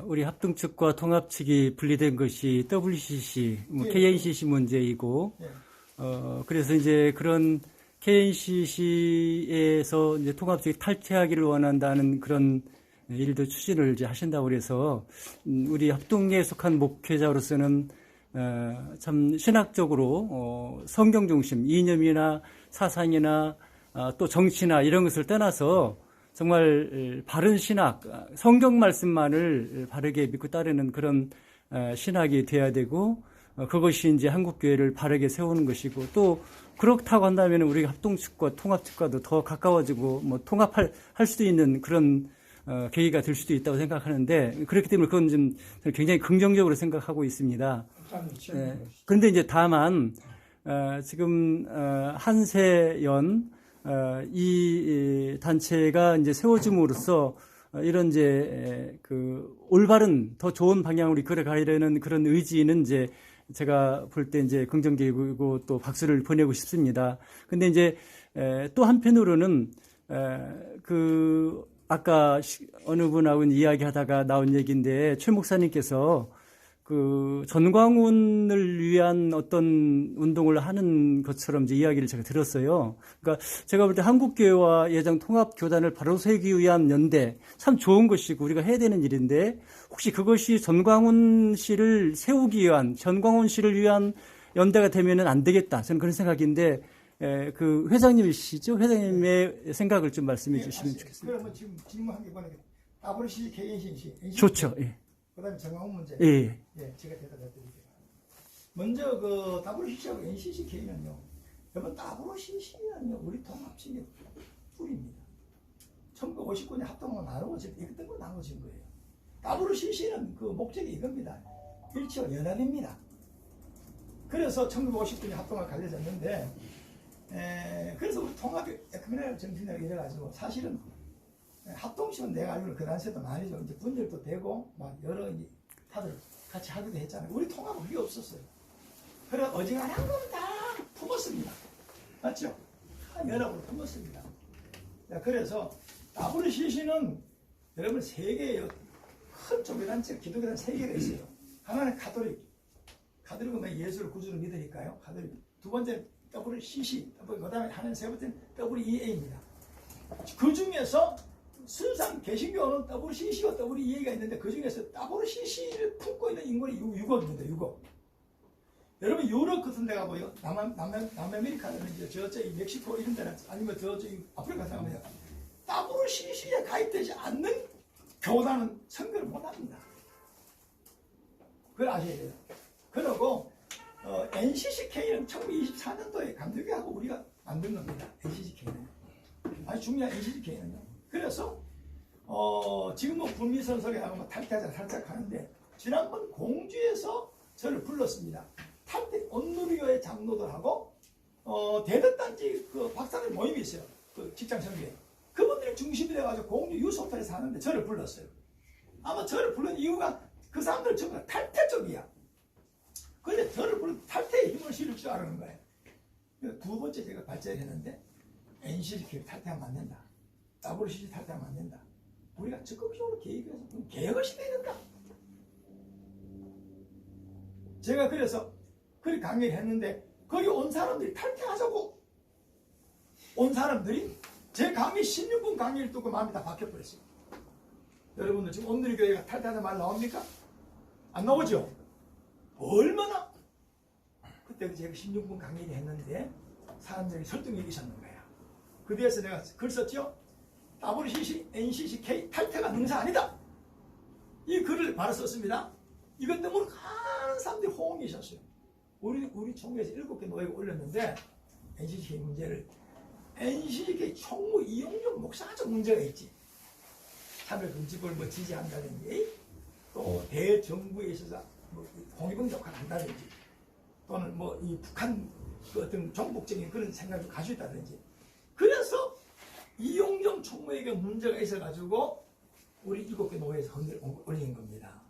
우리 합동 측과 통합 측이 분리된 것이 WCC,
예.
KNCC 문제이고,
예.
그래서 이제 그런 KNCC에서 이제 통합 측이 탈퇴하기를 원한다는 그런 일도 추진을 이제 하신다고 그래서 우리 합동에 속한 목회자로서는 참 신학적으로 성경 중심 이념이나 사상이나 또 정치나 이런 것을 떠나서 정말 바른 신학, 성경 말씀만을 바르게 믿고 따르는 그런 신학이 돼야 되고 그것이 이제 한국교회를 바르게 세우는 것이고 또 그렇다고 한다면 우리 합동측과 통합측과도 더 가까워지고 뭐 통합할 수도 있는 그런 계기가 될 수도 있다고 생각하는데 그렇기 때문에 그건 좀 굉장히 긍정적으로 생각하고 있습니다. 그런데 이제 다만 지금 한세연 이 단체가 이제 세워짐으로써 이런 이제 그 올바른 더 좋은 방향으로 이끌어 가려는 그런 의지는 이제 제가 볼 때 이제 긍정적이고 또 박수를 보내고 싶습니다. 근데 이제 또 한편으로는 그 아까 어느 분하고 이야기하다가 나온 얘기인데 최 목사님께서 그 전광훈을 위한 어떤 운동을 하는 것처럼 이제 이야기를 제가 들었어요. 그러니까 제가 볼 때 한국교회와 예장 통합교단을 바로 세우기 위한 연대 참 좋은 것이고 우리가 해야 되는 일인데 혹시 그것이 전광훈 씨를 세우기 위한 전광훈 씨를 위한 연대가 되면은 안 되겠다. 저는 그런 생각인데 그 회장님이시죠? 회장님의 생각을 좀 말씀해 주시면 좋겠습니다.
그러면 지금 질문 한 개 보내게 WCC, KNCC
좋죠. 예.
그다음에 정황훈 문제.
예.
예, 제가 대답해 드릴게요. 먼저 그 WCC하고 NCCK는요. 여러분 WCC는요 우리 통합측의 뿌리입니다. 1959년에 합동으로 나누어진 이것 때문에 나누어진 거예요. WCC는 그 목적이 이겁니다. 일치와 연합입니다. 그래서 1959년에 합동과 갈려졌는데 그래서 우리 통합이 에크메랄 정신이라고 이래가지고 사실은 합동식은 내가 알기로 그 당시에도 많이 좀 이제 분열도 되고 막 여러 이제 다들 같이 하기도 했잖아요. 우리 통합은 그게 없었어요. 그래 어지간한 건 다 품었습니다. 맞죠? 다 연합으로 품었습니다. 자, 그래서 WCC는 여러분 세계의 큰 종교단체, 기독교단 세 개가 있어요. 하나는 카톨릭은 예수를 구주로 믿으니까요. 카톨릭. 두 번째는 WCC, 그 다음에 하나는 세 번째는 WEA입니다. 그 중에서 순상 개신교는 WCC와 WEA가 있는데 그 중에서 WCC를 품고 있는 인구는 6억입니다. 6억. 여러분 유럽 같은 데 가보요. 남아메리카는 저쪽 멕시코 이런 데나 아니면 저쪽 아프리카 같은 데 가면 WCC에 가입되지 않는 교단은 선거를 못합니다. 그걸 아셔야 돼요. 그리고 NCCK는 1924년도에 감독교하고 우리가 만든 겁니다. NCCK는. 아주 중요한 NCCK는요. 그래서 지금 뭐 불미선설에 뭐 탈퇴하자 탈퇴하는데 지난번 공주에서 저를 불렀습니다. 탈퇴 온누리교회 장로들하고 대덕단지 그 박사들 모임이 있어요. 그 직장선교회. 그분들이 중심이 돼가지고 공주 유소호텔에 사는데 저를 불렀어요. 아마 저를 부른 이유가 그 사람들 전부 다 탈퇴 쪽이야. 근데 저를 부른 탈퇴에 힘을 실을 줄 아는 거예요. 두 번째 제가 발제했는데 NCCK 탈퇴하면 안 된다. WCC 탈퇴하면 안 된다. 우리가 적극적으로 개입해서 개혁을 시켜야 된다. 제가 그래서 그렇게 강의를 했는데 거기 온 사람들이 탈퇴하자고 온 사람들이 제 강의 16분 강의를 듣고 마음이 다 바뀌어버렸어요. 여러분들 지금 온누리 교회가 탈퇴하는 말 나옵니까? 안 나오죠? 얼마나 그때 제가 16분 강의를 했는데 사람들이 설득력이 있었는 거야. 그 뒤에서 내가 글 썼죠? WCC, NCCK 탈퇴가 능사 아니다. 이 글을 바로 썼습니다. 이것 때문에 많은 사람들이 호응이 있었어요. 우리 총회에서 7개 노예가 올렸는데 NCCK 문제를 NCCK 총무 이용용 목사가 좀 문제가 있지. 차별금지법을 뭐 지지한다든지 또 대정부에 있어서 뭐 공익은 역할을 한다든지 또는 뭐 이 북한 그 어떤 정복적인 그런 생각을 가지고 있다든지 그래서 이용정 총무에게 문제가 있어가지고 우리 7개 노예에서 올린 겁니다.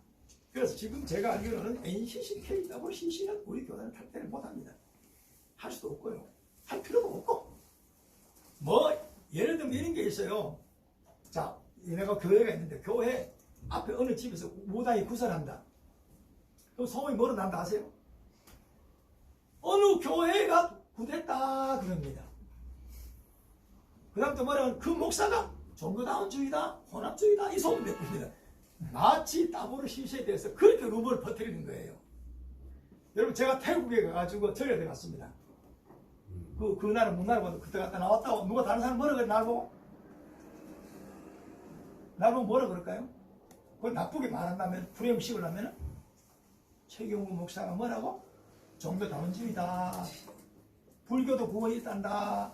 그래서 지금 제가 알기로는 NCCK, WCC는 우리 교단을 탈퇴를 못합니다. 할 수도 없고요. 할 필요도 없고 뭐 예를 들면 이런 게 있어요. 자, 내가 교회가 있는데 교회 앞에 어느 집에서 무당이 구설한다. 그럼 소문이 뭐로 난다 아세요? 어느 교회가 구됐다 그럽니다. 그 다음 또 뭐라면 그 목사가 종교다운주의다, 혼합주의다 이 소문 내쁩니다. 마치 WCC에 대해서 그렇게 루머를 퍼뜨리는 거예요. 여러분 제가 태국에 가가지고 절에 갔습니다. 그 나라 문나라 보고 그때 갔다 나왔다고 누가 다른 사람 뭐라 그래 날 보고? 날 보고 뭐라 그럴까요? 그걸 나쁘게 말한다면 프레임 씌우려면 최경우 목사가 뭐라고? 종교다운주의다, 불교도 구원이 있단다,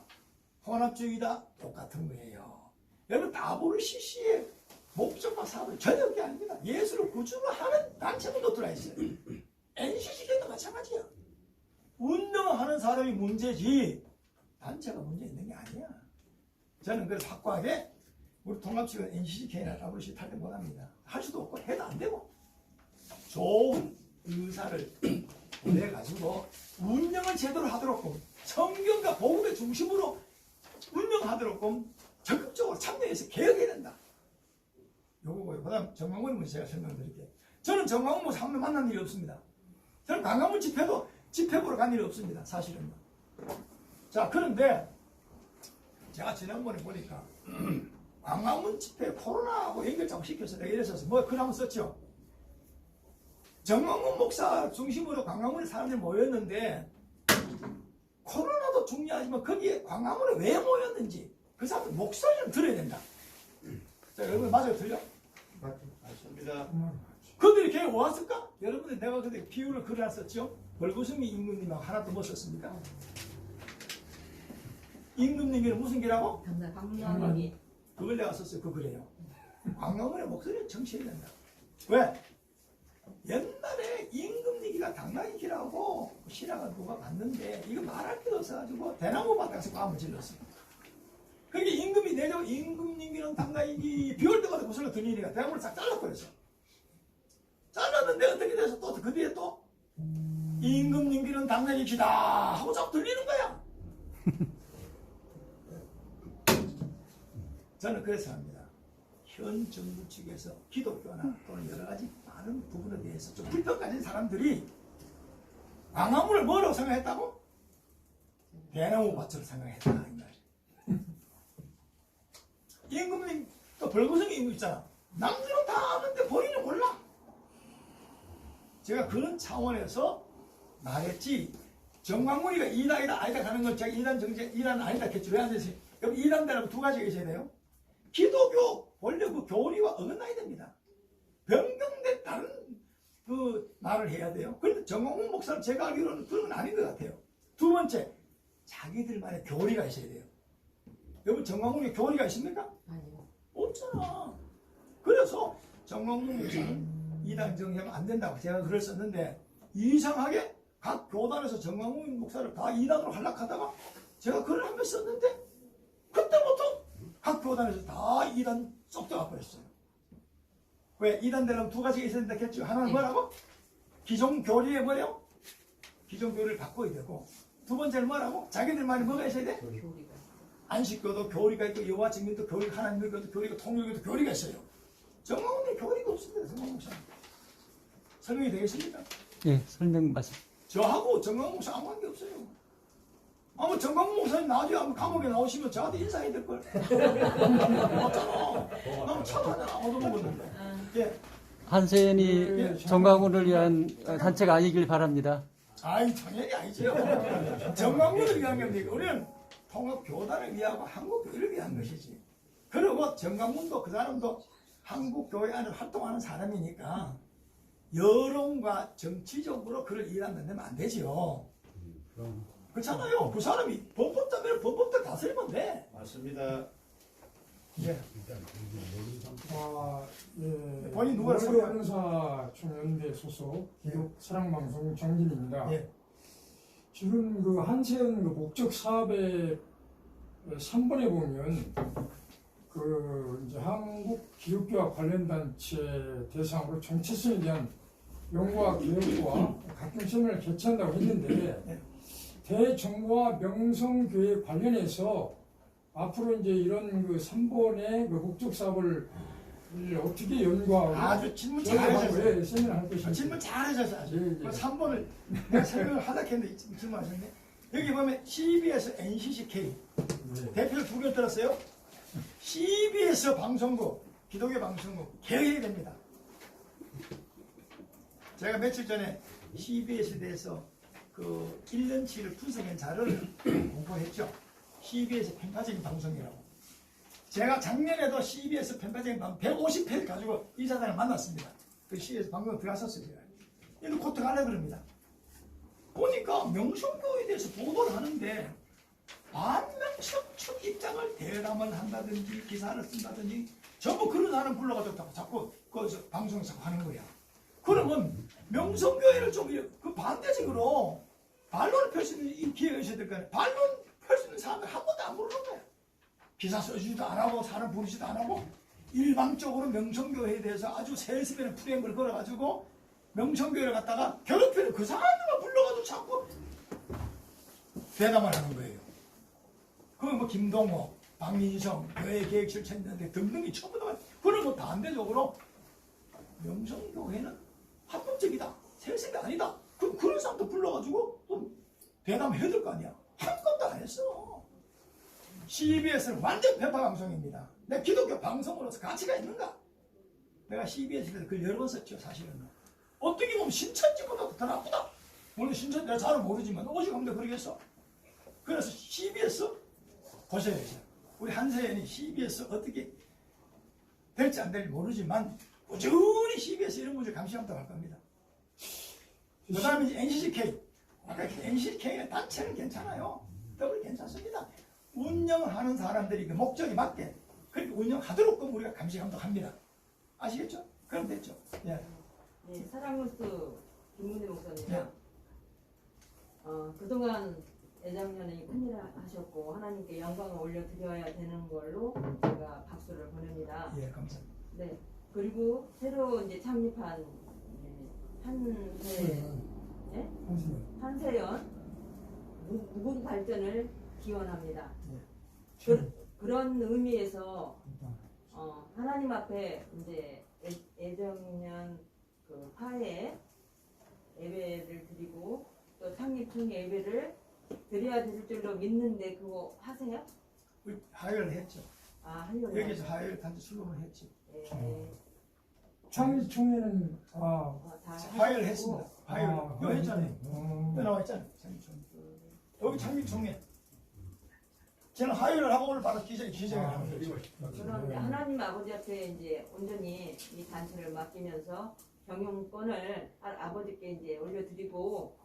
혼합주의다 똑같은 거예요. 여러분 WCC의 목적과 사업은 전혀 그게 아닙니다. 예수를 구주로 하는 단체분도 들어있어요. NCCK도 마찬가지야. 운동하는 사람이 문제지 단체가 문제 있는 게 아니야. 저는 그래서 확고하게 우리 통합식은 NCCK나 WCC 탈퇴 못합니다. 할 수도 없고 해도 안 되고 좋은 의사를 보내가지고 운영을 제대로 하도록 성경과 복음의 중심으로 운영하도록 적극적으로 참여해서 개혁해야 된다. 요거고요. 그 다음 정광훈 문제 제가 설명드릴게요. 저는 정광훈 목사 한 명 만난 일이 없습니다. 저는 광화문 집회 보러 간 일이 없습니다. 사실은. 자, 그런데 제가 지난번에 보니까 광화문 집회 코로나하고 연결작업 시켜서 내가 이랬었어요. 뭐 글 한번 썼죠. 정광훈 목사 중심으로 광화문에 사람들이 모였는데 코로나도 중요하지만 거기에 광화문에 왜 모였는지 그 사람들 목소리를 들어야 된다. 자, 여러분 맞아요? 틀려?
맞습니다.
그들이 걔 왔을까? 여러분들 내가 그때 비유를 글을 안 썼죠? 벌구승미 임금님하고 하나도 못 썼습니까? 임금님이 무슨 기라고?
강남이
그걸 내가 썼어요. 그 글에요. 광화문의 목소리를 정치해야 된다. 왜? 옛날에 임금님이가 당나귀기라고 신앙을 누가 봤는데 이거 말할 게 없어가지고 대나무 바닥에서 마음을 질렀어요. 그게 임금이 내려 임금님이랑 당나귀 비올 때마다 구슬로 들리니까 대학문을 싹 잘라버렸어. 잘랐는데 어떻게 돼서 또 그 뒤에 또 임금님기는 당나귀 기다 하고 자꾸 들리는 거야. 저는 그래서 합니다. 현 정부 측에서 기독교나 또는 여러 가지 많은 부분에 대해서 좀 불평 가진 사람들이 광화문을 뭐라고 생각했다고? 대나무 밭으로 생각했다 이 말이야. 임금님 또 벌거숭이 임금 있잖아. 남들은 다 아는데 본인은 몰라. 제가 그런 차원에서 말했지. 정광훈이가 이단이다 아니다 가는 건 제가 이단 정제 이단 아니다 했죠. 왜 안 되지? 여기 이단대라고 두 가지가 있어야 돼요. 기독교 원래 그 교리와 어긋나야 됩니다. 변경된 다른 그 말을 해야 돼요. 그런데 정광훈 목사는 제가 알기로는 그런 건 아닌 것 같아요. 두 번째, 자기들만의 교리가 있어야 돼요. 여러분 정광훈이 교리가 있습니까?
아니요.
없잖아. 그래서 정광훈 목사는 이단 정리하면 안 된다고 제가 글을 썼는데 이상하게 각 교단에서 정광훈 목사를 다 이단으로 활락하다가 제가 글을 한 번 썼는데 그때부터 각 교단에서 다 이단 쏙 들어가 버렸어요. 왜? 이단 되려면 두 가지가 있어야 된다 했죠. 하나는 뭐라고? 기존 교리에 뭐래요? 기존 교리를 바꿔야 되고 두 번째는 뭐라고? 자기들만이 뭐가 있어야 돼?
교리가.
안식교도 교리가 있고 여호와 증인도 교리가 하나님의 교도 교리가 통일교도 교리가 있어요. 정광훈의 교리가 없습니다. 정광훈 목사 설명이 되겠습니까?
예, 설명 말씀.
저하고 정광훈 목사 아무 관계 없어요. 아마 정광훈 목사님 나중에 한번 감옥에 나오시면 저한테 인사해야 될걸. 맞잖아. 나는 참하잖아. 얻어먹었는데. 예.
한세연이 정광훈을 위한 단체가 아니길 바랍니다.
아이, 당연히 아니죠. 정광훈을 위한 겁니까? 우리는 통합교단을 위하고 한국교회를 위한 것이지. 그리고 정광훈도 그 사람도 한국교회 안에 활동하는 사람이니까 여론과 정치적으로 그를 일한다면 안 되죠. 그렇잖아요. 그 사람이 범법자면 범법대 다스리면 돼.
맞습니다.
예.
예,
본인 누구라 소개해요?
한사 총연대 소속 기독 사랑방송 정진입니다.
예.
지금 그 한세연 그 목적 사업의 3번에 보면 그 이제 한국 기독교와 관련 단체 대상으로 정체성에 대한 연구와 교육과 각종 세미나를 개최한다고 했는데 대정부와 명성교회 관련해서 앞으로 이제 이런 그 3번의 그 목적 사업을 어떻게 연구하고
아주 질문
연구하고
잘하셨어요.
왜 세미나 할 것인지
질문 잘하셨어요. 아주.
예, 예.
그 3번을 내가 설명을 하다 했는데 질문하셨네. 여기 보면 CBS, NCCK
네.
대표를 두 개 들었어요. CBS 방송국, 기독교 방송국 개혁해야 됩니다. 제가 며칠 전에 CBS에 대해서 그 1년치를 분석한 자료를 공부했죠. CBS 편파적인 방송이라고. 제가 작년에도 CBS 편파적인 방송 150회 가지고 이사장을 만났습니다. 그 CBS 방송에 들어갔었어요. 제가. 얘는 곧 들어가려고 그럽니다. 보니까 명성교에 대해서 보도를 하는데 반명성축 입장을 대담을 한다든지 기사를 쓴다든지 전부 그런 사람 불러가지고 자꾸 그 방송에서 하는 거야. 그러면 명성교회를 좀 그 반대적으로 반론을 펼 수 있는 기회가 있어야 될 거 아니야. 반론 펼 수 있는 사람들 한 번도 안 부르는 거야. 기사 써주지도 안 하고 사람 부르지도 안 하고 일방적으로 명성교회에 대해서 아주 세습에는 프레임을 걸어가지고 명성교회를 갖다가 괴롭히는 그 사람들만 불러가지고 자꾸 대담을 하는 거예요. 그건 뭐 김동호, 박민성, 교회 계획실천인데 등등이 전부 다 그런 거 반대적으로 명성교회는 합법적이다. 세습이 아니다. 그런 사람도 불러가지고 또 대담해야 될 거 아니야. 한 건도 안 했어. CBS는 완전 편파 방송입니다. 내 기독교 방송으로서 가치가 있는가? 내가 CBS에서 글 여러 번 썼죠. 사실은. 어떻게 보면 신천지보다 더 나쁘다. 물론 신천지 내가 잘은 모르지만 오직합니다 그러겠어. 그래서 CBS 보셔야죠. 우리 한세연이 CBS 어떻게 될지 안 될지 모르지만 꾸준히 CBS 이런 문제 감시한다고 할 겁니다. 그 다음에 이제 NCCK. 아까 NCCK는 단체는 괜찮아요. 더블 괜찮습니다. 운영하는 사람들이 그 목적에 맞게 그렇게 운영하도록 우리가 감시 감독합니다. 아시겠죠? 그럼 됐죠. 예.
네, 사랑문수 김문희 목사님.
네.
그동안
애장년이 큰일 하셨고 하나님께 영광을 올려드려야 되는 걸로 제가 박수를 보냅니다.
예, 감사합니다.
네. 그리고 새로 이제 창립한 한세연 무궁 발전을 기원합니다. 그런 의미에서 하나님 앞에 이제 애정년 그 화해 예배를 드리고 또 창립총회 예배를 드려야 될 줄로 믿는데 그거 하세요?
하회를 했죠.
아, 하려고.
여기서 하회를 단지 수금을 했죠.
네.
창립총회는
다
하회를
하시고.
했습니다. 하회를 여기 했잖아요. 여기 나와 있잖아요. 창립총회. 여기 창립총회. 저는 하회를 하고 오늘 바로 기자회견을 하는 거죠.
그런데 하나님 아버지 앞에 이제 온전히 이 단체를 맡기면서 경영권을 아버지께 이제 올려드리고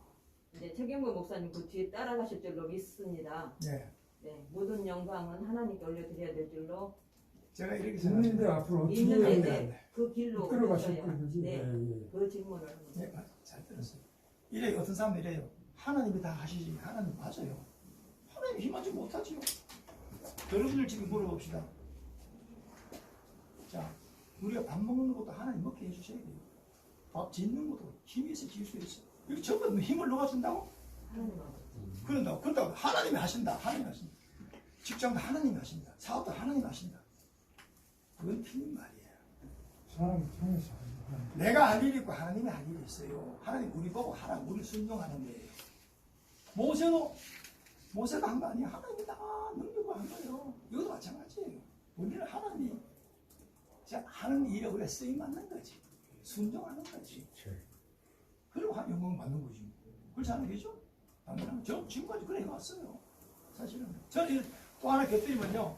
이제 최경구 목사님 그 뒤에 따라가실 줄로 믿습니다.
네.
네, 모든 영광은 하나님께 올려드려야 될 줄로
제가 이렇게
있는데
생각합니다.
앞으로 어떻게
있는데 그 길로
끌어가실
오셔야
건지.
네,
예.
그 질문을 합니다.
네, 잘 들었어요. 이래요. 어떤 사람은 이래요. 하나님이 다 하시지. 하나님 맞아요. 하나님 힘하지 못하지요. 여러분들 지금 물어봅시다. 자, 우리가 밥 먹는 것도 하나님 먹게 해주셔야 돼요. 밥 짓는 것도 힘이 있어 지을 수 있어. 이거 전부 힘을 누가 준다고?
하나님 아버지.
그런다고 하나님이 하신다. 하나님이 하신다. 직장도 하나님이 하신다. 사업도 하나님이 하신다. 그건 틀린 말이에요.
사람 통해서
내가 할 일이 있고 하나님이 할 일이 있어요. 하나님 우리 보고 하라. 우리 순종하는 거예요. 모세가 한 거 아니에요. 하나님이 다 능력으로 한 거예요. 이것도 마찬가지예요. 우리는 하나님이 하는 일에 우리가 쓰임 받는 거지. 순종하는 거지. 그리고 영광 받는 거지. 그렇지 않으겠죠? 당연한 저 지금까지 그래 해왔어요. 사실은. 저는 또 하나 곁들이면요.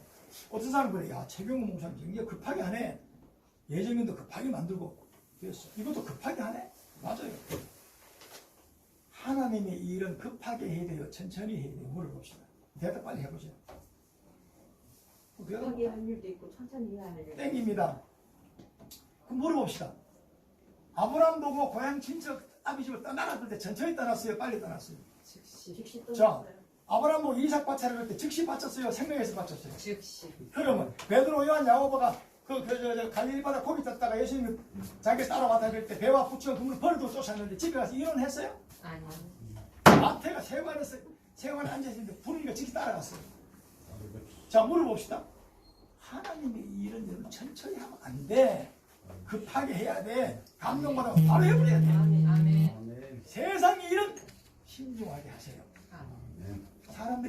어떤 사람 그래. 야, 최경호 목사님 굉장히 급하게 하네. 예정년도 급하게 만들고 그랬어. 이것도 급하게 하네. 맞아요. 하나님의 일은 급하게 해야 돼요. 천천히 해야 돼요. 물어봅시다. 대답 빨리 해보세요.
급하게 할 일도 있고 천천히 해야 할 일도 있고.
땡깁니다. 그럼 물어봅시다. 아브라함 보고 고향 친척 아비 집을 떠나갈 때 천천히 떠났어요? 빨리 떠났어요?
즉시
자,
떠났어요.
아브라함 보고 이삭 바쳐를 할 때 즉시 바쳤어요? 생명에서 바쳤어요?
즉시.
그러면 베드로, 요한, 야고보가 갈릴리 바다 고기 떴다가 예수님이 자기 따라왔다 그럴 때 배와 부추가 그물을 버리고 쫓았는데 집에 가서 이혼했어요?
아니.
마태가 세관에 앉아있는데 부르니까 즉시 따라갔어요. 자, 물어봅시다. 하나님의 일은 여러분 천천히 하면 안 돼. 급하게 해야 돼. 감동받으면 바로 해버려야 돼.
아멘.
세상 일은 신중하게 하세요. 사람들이